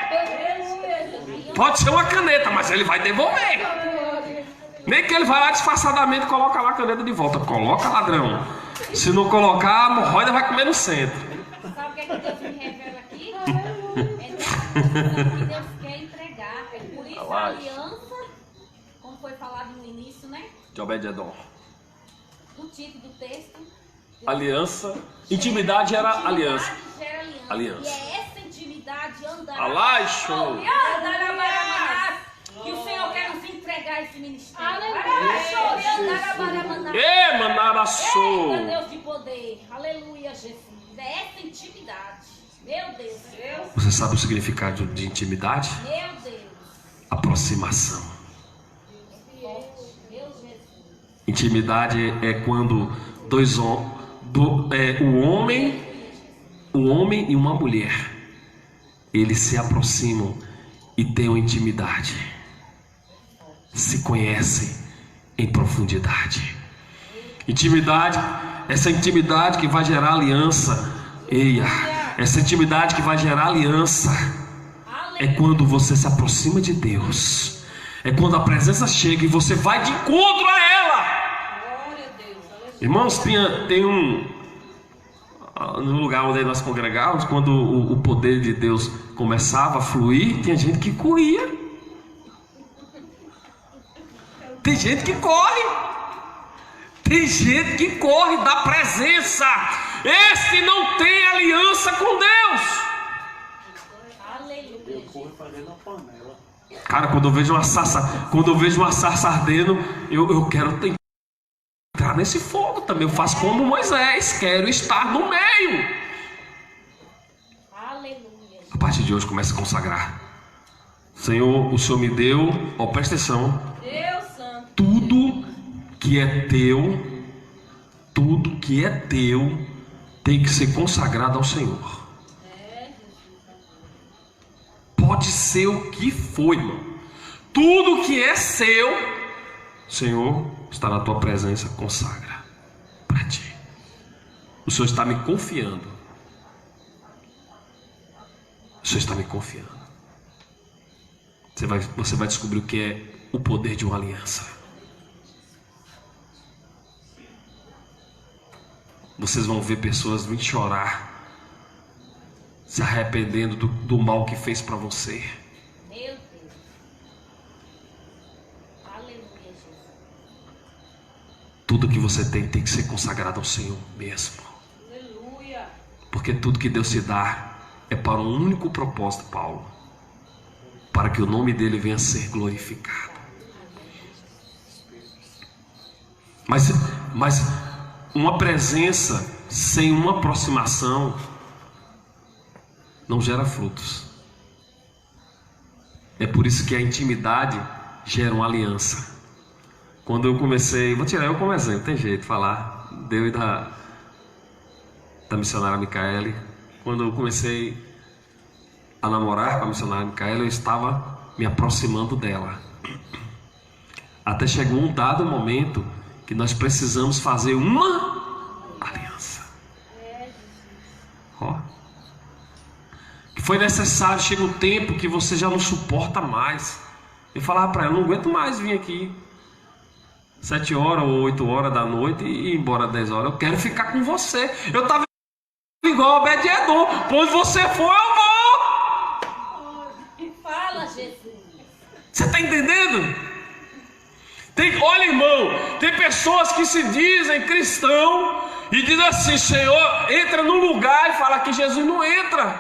Aleluia, Jesus. Pode ser uma caneta, mas ele vai devolver. Nem que ele vai lá disfarçadamente e coloca lá a caneta de volta. Coloca, ladrão. Se não colocar, a hemorroida vai comer no centro. Sabe o que é que Deus me revela aqui? É que Deus quer entregar. É por isso a aliança, como foi falado no início, né? De Obed-Edom. No título do texto. Aliança. Intimidade era aliança. Intimidade gera aliança. Aliança. E é essa intimidade andar. Alai, show. Que o Senhor quer nos entregar esse ministério. E manaraçou. Eita, Deus de poder. Aleluia, Jesus. É essa intimidade. Meu Deus. Você sabe o significado de intimidade? Meu Deus. Aproximação. Meu Jesus. Intimidade é quando o homem e uma mulher, eles se aproximam e têm uma intimidade. Se conhecem em profundidade. Intimidade, essa intimidade que vai gerar aliança. Eia, essa intimidade que vai gerar aliança é quando você se aproxima de Deus. É quando a presença chega e você vai de encontro a ela. Irmãos, tem no lugar onde nós congregávamos, quando o poder de Deus começava a fluir, tinha gente que corria. Tem gente que corre. Tem gente que corre da presença. Este não tem aliança com Deus. Aleluia. Eu corro fazendo a panela. Cara, quando eu vejo uma sarça ardendo, eu quero entrar nesse fogo também. Eu faço como Moisés, quero estar no meio. Aleluia. A partir de hoje comece a consagrar. Senhor, o Senhor me deu, presta atenção. Deus Santo. Tudo que é teu, tem que ser consagrado ao Senhor. Pode ser o que for, irmão. Tudo que é seu, Senhor, está na tua presença, consagra para ti. O Senhor está me confiando. O Senhor está me confiando. Você vai descobrir o que é o poder de uma aliança. Vocês vão ver pessoas vir chorar, se arrependendo do mal que fez para você. Meu Deus. Aleluia, Jesus. tudo que você tem que ser consagrado ao Senhor mesmo. Aleluia. Porque tudo que Deus te dá é para um único propósito, Paulo, para que o nome dele venha a ser glorificado. Mas uma presença sem uma aproximação não gera frutos. É por isso que a intimidade gera uma aliança. Quando eu comecei, vou tirar eu como exemplo, tem jeito de falar, Deus e da missionária Micaele. Quando eu comecei a namorar com a missionária Micaele, eu estava me aproximando dela. Até chegou um dado momento que nós precisamos fazer uma aliança. Ó. Que foi necessário, chega um tempo que você já não suporta mais. Eu falava para ela, não aguento mais vir aqui 7 horas ou 8 horas da noite e ir embora 10 horas. Eu quero ficar com você. Eu estava igual Obed-Edom. Onde você for, eu vou. Fala, Jesus. Você está entendendo? Olha, irmão, tem pessoas que se dizem cristão e dizem assim: Senhor, entra num lugar, e fala que Jesus não entra.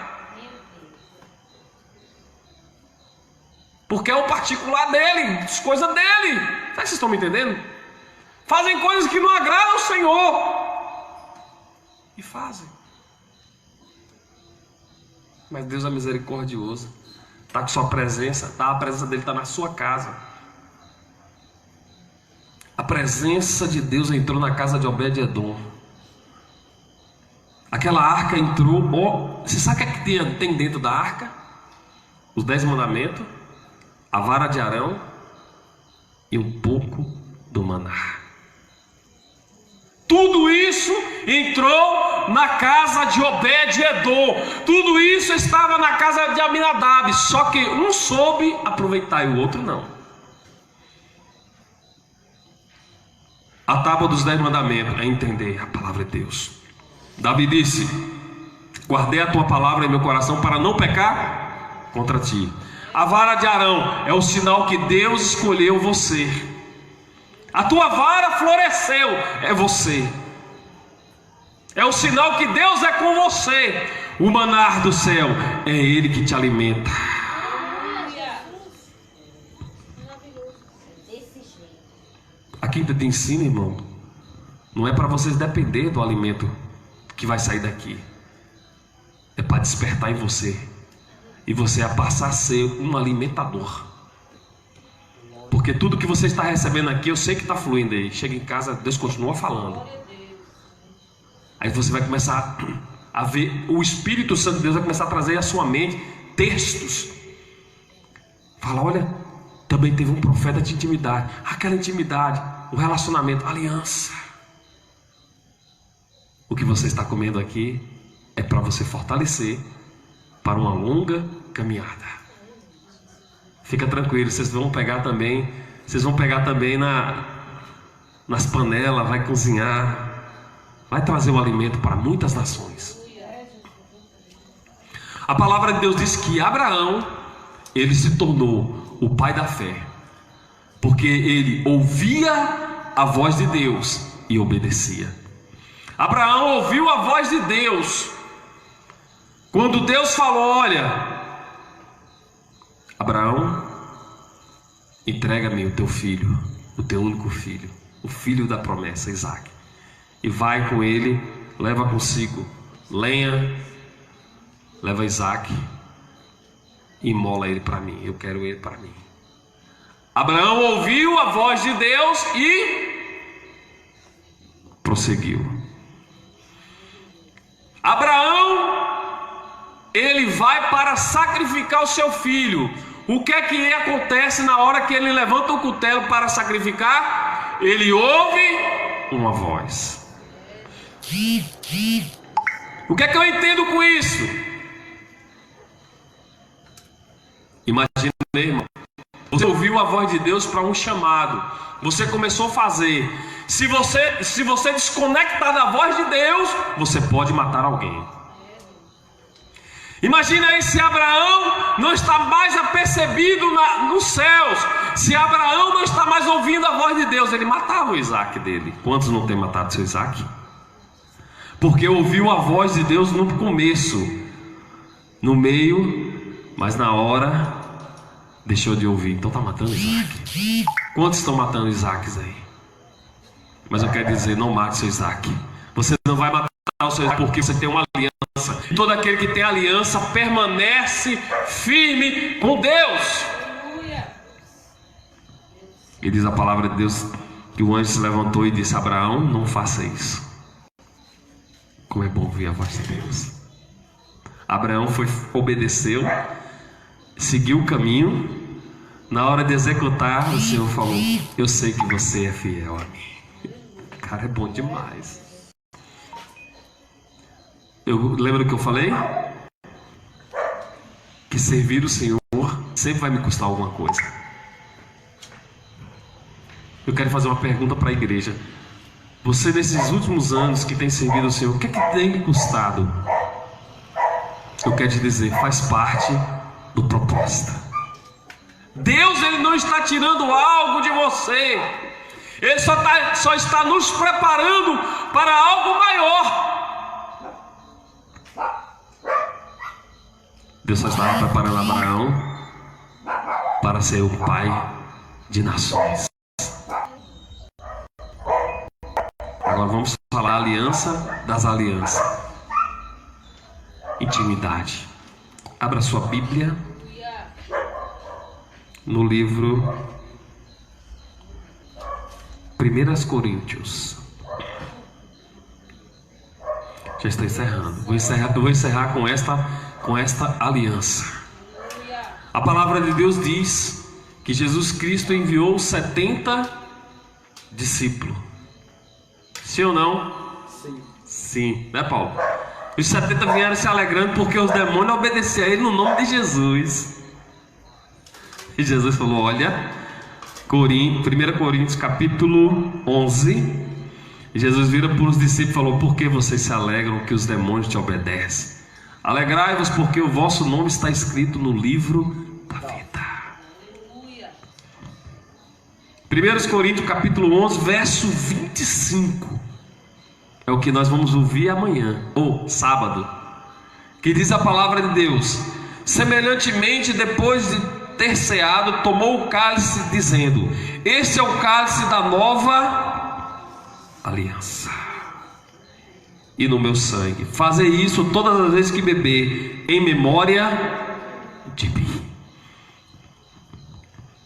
Porque é o particular dele, as coisas dele. Será que vocês estão me entendendo? Fazem coisas que não agradam ao Senhor. E fazem. Mas Deus é misericordioso. Está com sua presença, a presença dele está na sua casa. A presença de Deus entrou na casa de Obed-Edom. Aquela arca entrou. Você sabe o que tem dentro da arca? Os 10 mandamentos, a vara de Arão e um pouco do maná. Tudo isso entrou na casa de Obed-Edom. Tudo isso estava na casa de Aminadab. Só que um soube aproveitar e o outro não. A tábua dos 10 mandamentos é entender a palavra de Deus. Davi disse: guardei a tua palavra em meu coração para não pecar contra ti. A vara de Arão é o sinal que Deus escolheu você. A tua vara floresceu, é você. É o sinal que Deus é com você. O maná do céu é Ele que te alimenta. Aqui te ensina, irmão, não é para vocês depender do alimento que vai sair daqui. É para despertar em você. E você a passar a ser um alimentador. Porque tudo que você está recebendo aqui, eu sei que está fluindo aí. Chega em casa, Deus continua falando. Aí você vai começar a ver, o Espírito Santo de Deus vai começar a trazer à sua mente textos. Fala, olha, também teve um profeta de intimidade. Aquela intimidade, o relacionamento, a aliança. O que você está comendo aqui é para você fortalecer para uma longa caminhada. Fica tranquilo, vocês vão pegar também nas panelas, vai cozinhar, vai trazer o alimento para muitas nações. A palavra de Deus diz que Abraão, ele se tornou o pai da fé, porque ele ouvia a voz de Deus e obedecia. Abraão ouviu a voz de Deus. Quando Deus falou, olha, Abraão, entrega-me o teu filho, o teu único filho, o filho da promessa, Isaque, e vai com ele, leva consigo lenha, leva Isaque e imola ele para mim, eu quero ele para mim. Abraão ouviu a voz de Deus e prosseguiu. Abraão, ele vai para sacrificar o seu filho. O que é que acontece na hora que ele levanta o cutelo para sacrificar? Ele ouve uma voz. O que é que eu entendo com isso? Imagina, irmão, você ouviu a voz de Deus para um chamado, você começou a fazer. Se você desconectar da voz de Deus, você pode matar alguém. Imagina aí se Abraão não está mais apercebido nos céus, se Abraão não está mais ouvindo a voz de Deus, ele matava o Isaac dele. Quantos não têm matado seu Isaac? Porque ouviu a voz de Deus no começo, no meio, mas na hora deixou de ouvir. Então está matando Isaac. Quantos estão matando Isaacs aí? Mas eu quero dizer, não mate seu Isaac. Você não vai matar o seu Isaac porque você tem uma aliança. E todo aquele que tem aliança permanece firme com Deus. E diz a palavra de Deus que o anjo se levantou e disse: Abraão, não faça isso. Como é bom ouvir a voz de Deus. Abraão obedeceu, seguiu o caminho. Na hora de executar, o Senhor falou: eu sei que você é fiel a mim. Cara, é bom demais. Lembra que eu falei? Que servir o Senhor sempre vai me custar alguma coisa. Eu quero fazer uma pergunta para a igreja. Você, nesses últimos anos que tem servido o Senhor, o que é que tem lhe custado? Eu quero te dizer, faz parte do propósito. Deus, Ele não está tirando algo de você. Ele só está nos preparando para algo maior. Deus só estava preparando Abraão para ser o pai de nações. Agora vamos falar a aliança das alianças. Intimidade. Abra sua Bíblia no livro 1 Coríntios. Já estou encerrando. Vou encerrar com esta aliança. A palavra de Deus diz que Jesus Cristo enviou 70 discípulos. Sim ou não? Sim. Sim, né, Paulo? Os 70 vieram se alegrando porque os demônios obedeciam a ele no nome de Jesus. E Jesus falou: olha, 1 Coríntios capítulo 11. E Jesus vira para os discípulos e falou: por que vocês se alegram que os demônios te obedecem? Alegrai-vos porque o vosso nome está escrito no livro da vida. 1 Coríntios capítulo 11, verso 25. É o que nós vamos ouvir amanhã, ou sábado. Que diz a palavra de Deus: semelhantemente, depois de ter ceado, tomou o cálice, dizendo: este é o cálice da nova aliança, e no meu sangue. Fazei isso todas as vezes que beber, em memória de mim.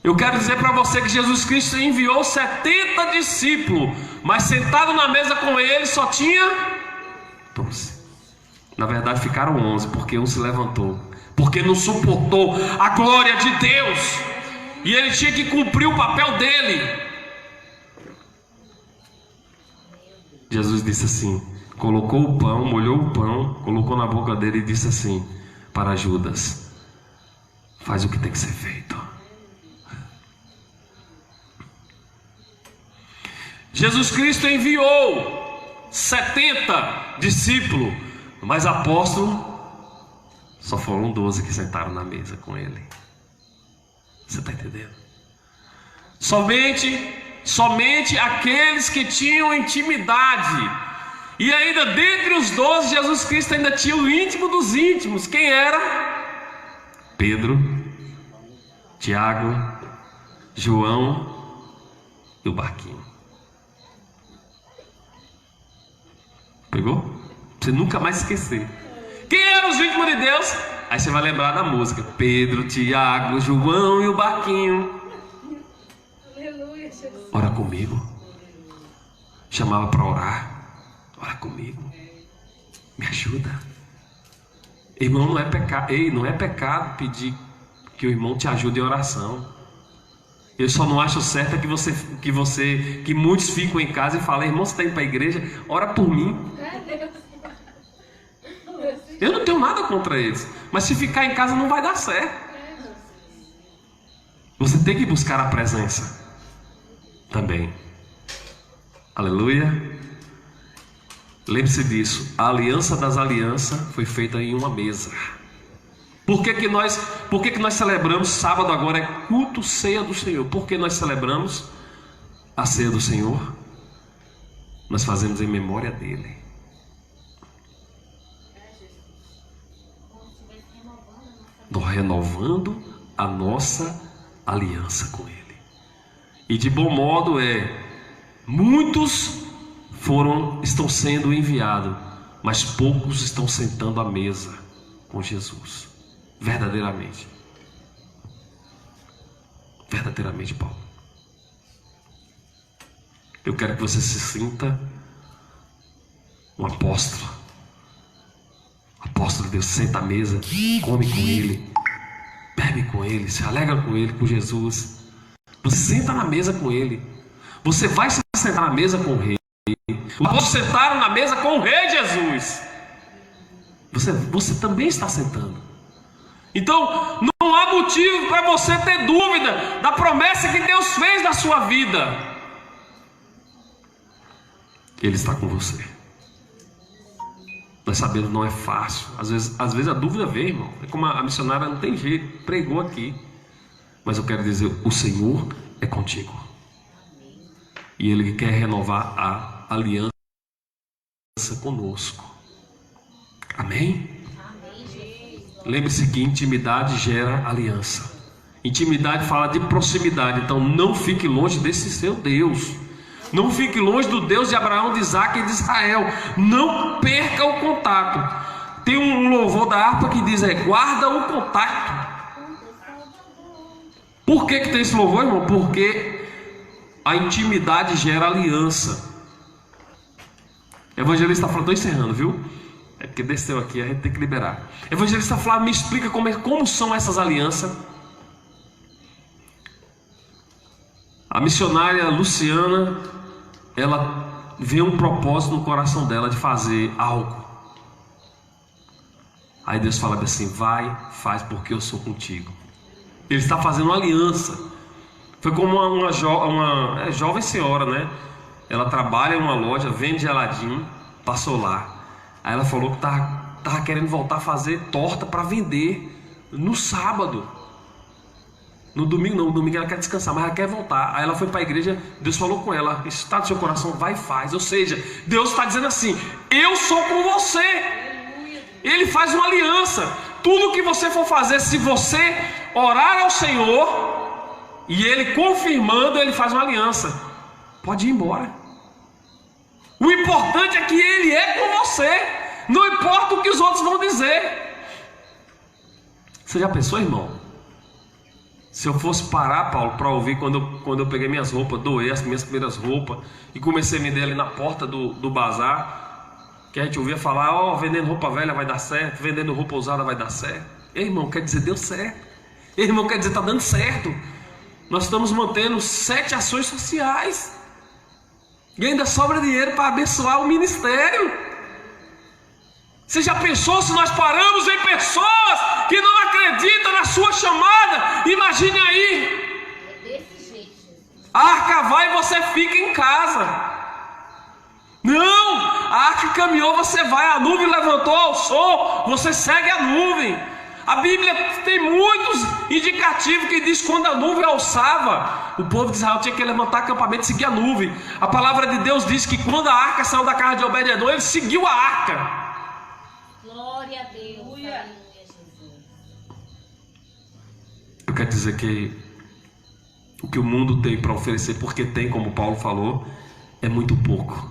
Eu quero dizer para você que Jesus Cristo enviou 70 discípulos, mas sentado na mesa com ele só tinha 12. Na verdade ficaram 11, porque um se levantou, porque não suportou a glória de Deus, e ele tinha que cumprir o papel dele. Jesus disse assim, colocou o pão, molhou o pão, colocou na boca dele e disse assim para Judas: faz o que tem que ser feito. Jesus Cristo enviou 70 discípulos, mas apóstolos só foram 12 que sentaram na mesa com ele. Você está entendendo? Somente aqueles que tinham intimidade. E ainda dentre os 12, Jesus Cristo ainda tinha o íntimo dos íntimos. Quem era? Pedro, Tiago, João e o barquinho. Pegou? Pra você nunca mais esquecer. Quem eram os íntimos de Deus? Aí você vai lembrar da música: Pedro, Tiago, João e o barquinho. Ora comigo. Chamava para orar. Ora comigo. Me ajuda. Irmão, não é pecado. Ei, não é pecado pedir que o irmão te ajude em oração. Eu só não acho certo que muitos ficam em casa e falam: irmão, você está indo para a igreja? Ora por mim. Eu não tenho nada contra eles, mas se ficar em casa não vai dar certo. Você tem que buscar a presença também. Aleluia. Lembre-se disso. A aliança das alianças foi feita em uma mesa. Por que nós celebramos sábado agora? É culto, ceia do Senhor. Por que nós celebramos a ceia do Senhor? Nós fazemos em memória dele. Renovando a nossa aliança com ele. E de bom modo muitos estão sendo enviados, mas poucos estão sentando à mesa com Jesus. Verdadeiramente, Paulo. Eu quero que você se sinta um apóstolo. Apóstolo de Deus, senta à mesa, come com ele, bebe com ele, se alegra com ele, com Jesus. Você senta na mesa com ele. Você vai se sentar na mesa com o rei. Os apóstolos sentaram na mesa com o rei Jesus. Você também está sentando. Então, não há motivo para você ter dúvida da promessa que Deus fez na sua vida. Ele está com você. Nós sabemos que não é fácil. Às vezes a dúvida vem, irmão. É como a missionária, não tem jeito, pregou aqui. Mas eu quero dizer, o Senhor é contigo. E Ele quer renovar a aliança conosco. Amém? Lembre-se que intimidade gera aliança. Intimidade fala de proximidade. Então não fique longe desse seu Deus. Não fique longe do Deus de Abraão, de Isaac e de Israel. Não perca o contato. Tem um louvor da harpa que diz: guarda o contato. Por que tem esse louvor, irmão? Porque a intimidade gera aliança. O evangelista falou, estou encerrando, viu? É porque desceu aqui, a gente tem que liberar. O evangelista Flávio me explica como são essas alianças. A missionária Luciana, ela vê um propósito no coração dela de fazer algo. Aí Deus fala assim: vai, faz, porque eu sou contigo. Ele está fazendo uma aliança. Foi como uma jovem senhora, né? Ela trabalha em uma loja, vende geladinho, passou lá. Aí ela falou que estava querendo voltar a fazer torta para vender no sábado. No domingo não, no domingo ela quer descansar, mas ela quer voltar. Aí ela foi para a igreja, Deus falou com ela: isso está no seu coração, vai e faz. Ou seja, Deus está dizendo assim: eu sou com você. Ele faz uma aliança. Tudo que você for fazer, se você orar ao Senhor e Ele confirmando, Ele faz uma aliança. Pode ir embora. O importante é que Ele é com você. Não importa o que os outros vão dizer. Você já pensou, irmão? Se eu fosse parar, Paulo, para ouvir quando eu peguei minhas roupas, doei as minhas primeiras roupas e comecei a vender ali na porta do bazar, que a gente ouvia falar: vendendo roupa velha vai dar certo, vendendo roupa usada vai dar certo. Ei, irmão, quer dizer, deu certo. Ei, irmão, quer dizer, está dando certo. Nós estamos mantendo 7 ações sociais e ainda sobra dinheiro para abençoar o ministério. Você já pensou se nós paramos em pessoas que não acreditam na sua chamada? Imagine aí. É desse jeito. A arca vai e você fica em casa. Não, a arca caminhou, você vai. A nuvem levantou ao sol, você segue a nuvem. A Bíblia tem muitos indicativos que diz que quando a nuvem alçava, o povo de Israel tinha que levantar acampamento e seguir a nuvem. A palavra de Deus diz que quando a arca saiu da casa de Obed-edom, ele seguiu a arca. Glória a Deus. Aleluia, Jesus. Eu quero dizer que o que o mundo tem para oferecer, porque tem, como Paulo falou, é muito pouco.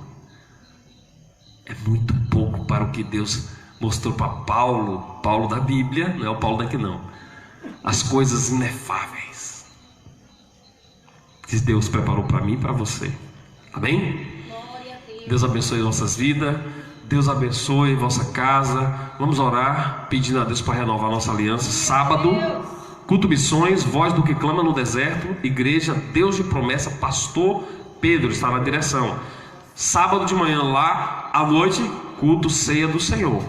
É muito pouco para o que Deus mostrou para Paulo da Bíblia, não é o Paulo daqui não. As coisas inefáveis que Deus preparou para mim e para você. Amém? Glória a Deus. Deus abençoe nossas vidas. Deus abençoe vossa casa. Vamos orar pedindo a Deus para renovar nossa aliança. Sábado, culto missões, voz do que clama no deserto, igreja Deus de promessa, pastor Pedro está na direção. Sábado de manhã lá, à noite, culto ceia do Senhor.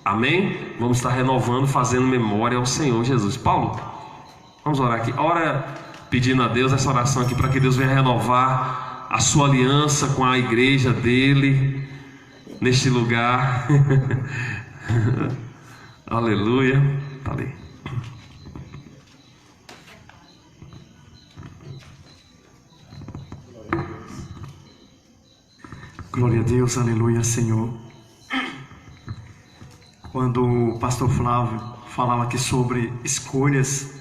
Amém? Vamos estar renovando, fazendo memória ao Senhor Jesus. Paulo, vamos orar aqui. Ora pedindo a Deus essa oração aqui para que Deus venha renovar a sua aliança com a igreja dele neste lugar. Aleluia. Tá ali. Glória a Deus, aleluia, Senhor. Quando o pastor Flávio falava aqui sobre escolhas,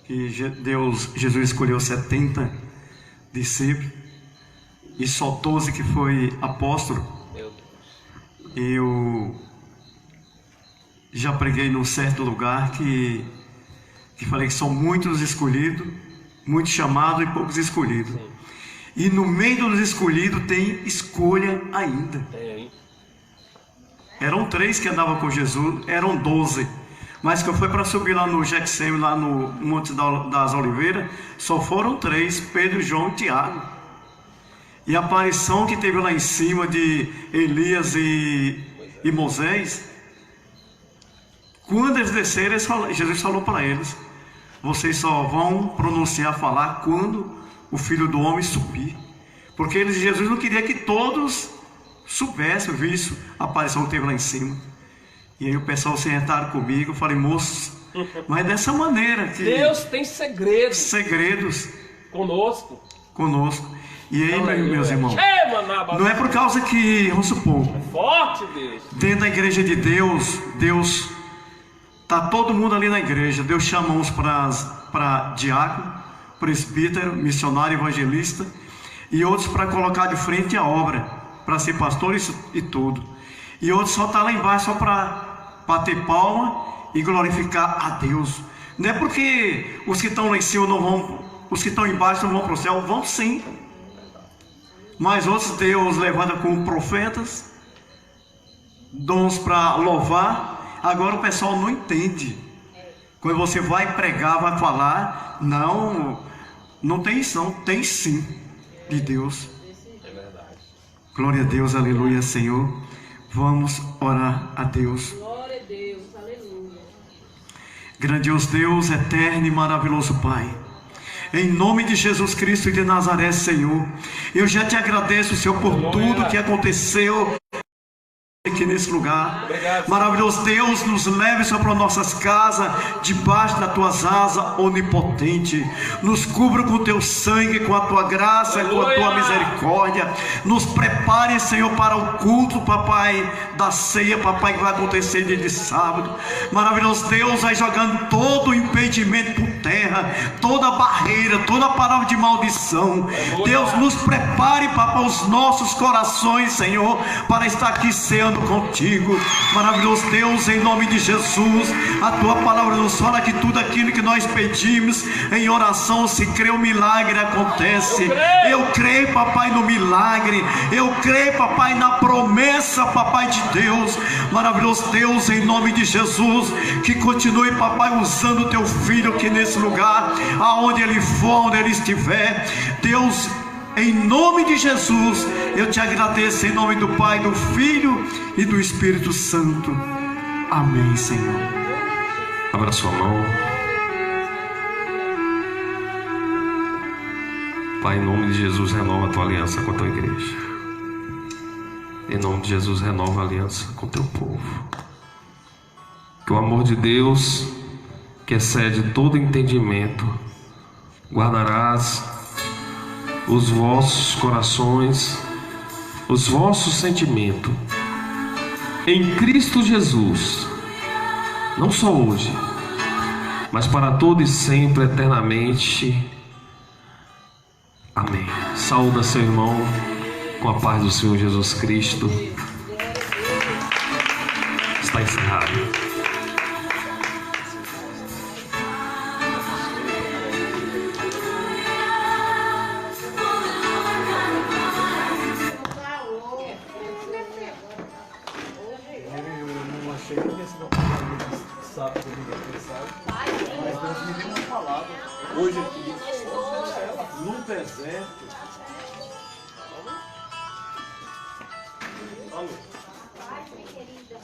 que Jesus escolheu 70 discípulos e só 12 que foi apóstolo. Eu já preguei num certo lugar que falei que são muitos escolhidos, muitos chamados e poucos escolhidos. E no meio dos escolhidos tem escolha ainda. Eram 3 que andavam com Jesus, eram 12. Mas que eu fui para subir lá no Getsemane, lá no Monte das Oliveiras, só foram 3, Pedro, João e Tiago. E a aparição que teve lá em cima de Elias e Moisés, quando eles desceram, Jesus falou para eles: vocês só vão pronunciar, falar quando o Filho do Homem subir. Porque Jesus não queria que todos soubessem, vissem a aparição que teve lá em cima. E aí o pessoal se sentaram comigo, eu falei: moços, mas dessa maneira que Deus tem segredos. Segredos Conosco. E aí, meus irmãos, não é por causa que, vamos supor, Forte, Deus. dentro da igreja de Deus, está todo mundo ali na igreja. Deus chama uns para diácono, presbítero, missionário, evangelista, e outros para colocar de frente a obra, para ser pastor e tudo. E outros só lá embaixo só para bater palma e glorificar a Deus. Não é porque os que estão lá em cima não vão, os que estão embaixo não vão para o céu, vão sim. Mas outros Deus levanta como profetas, dons para louvar. Agora o pessoal não entende. Quando você vai pregar, vai falar, não tem isso, não, tem sim, de Deus. É verdade. Glória a Deus, aleluia, Senhor. Vamos orar a Deus. Glória a Deus, aleluia. Grandioso Deus, eterno e maravilhoso Pai, em nome de Jesus Cristo de Nazaré, Senhor, eu já te agradeço, Senhor, por tudo que aconteceu aqui nesse lugar. Obrigado. Maravilhoso Deus, nos leve, Senhor, para nossas casas, debaixo das tuas asas onipotente. Nos cubra com o teu sangue, com a tua graça, com a tua misericórdia. Nos prepare, Senhor, para o culto, papai, da ceia, papai, que vai acontecer dia de sábado. Maravilhoso Deus, vai jogando todo o impedimento por terra, toda barreira, toda palavra de maldição. Deus, nos prepare, papai, os nossos corações, Senhor, para estar aqui ceando contigo. Maravilhoso Deus, em nome de Jesus, a tua palavra nos fala que tudo aquilo que nós pedimos em oração, se crê, o milagre acontece. Eu creio, papai, no milagre. Eu creio, papai, na promessa, papai de Deus. Maravilhoso Deus, em nome de Jesus, que continue, papai, usando o teu filho aqui nesse lugar, aonde ele for, onde ele estiver. Deus, em nome de Jesus, eu te agradeço, em nome do Pai, do Filho e do Espírito Santo. Amém, Senhor. Abra sua mão. Pai, em nome de Jesus, renova a tua aliança com a tua igreja. Em nome de Jesus, renova a aliança com o teu povo. Que o amor de Deus, que excede todo entendimento, guardarás os vossos corações, os vossos sentimentos em Cristo Jesus, não só hoje, mas para todo e sempre, eternamente. Amém. Saúda seu irmão com a paz do Senhor Jesus Cristo. Está encerrado. Mas Deus me deu uma palavra hoje aqui, num deserto. Paz, minha querida.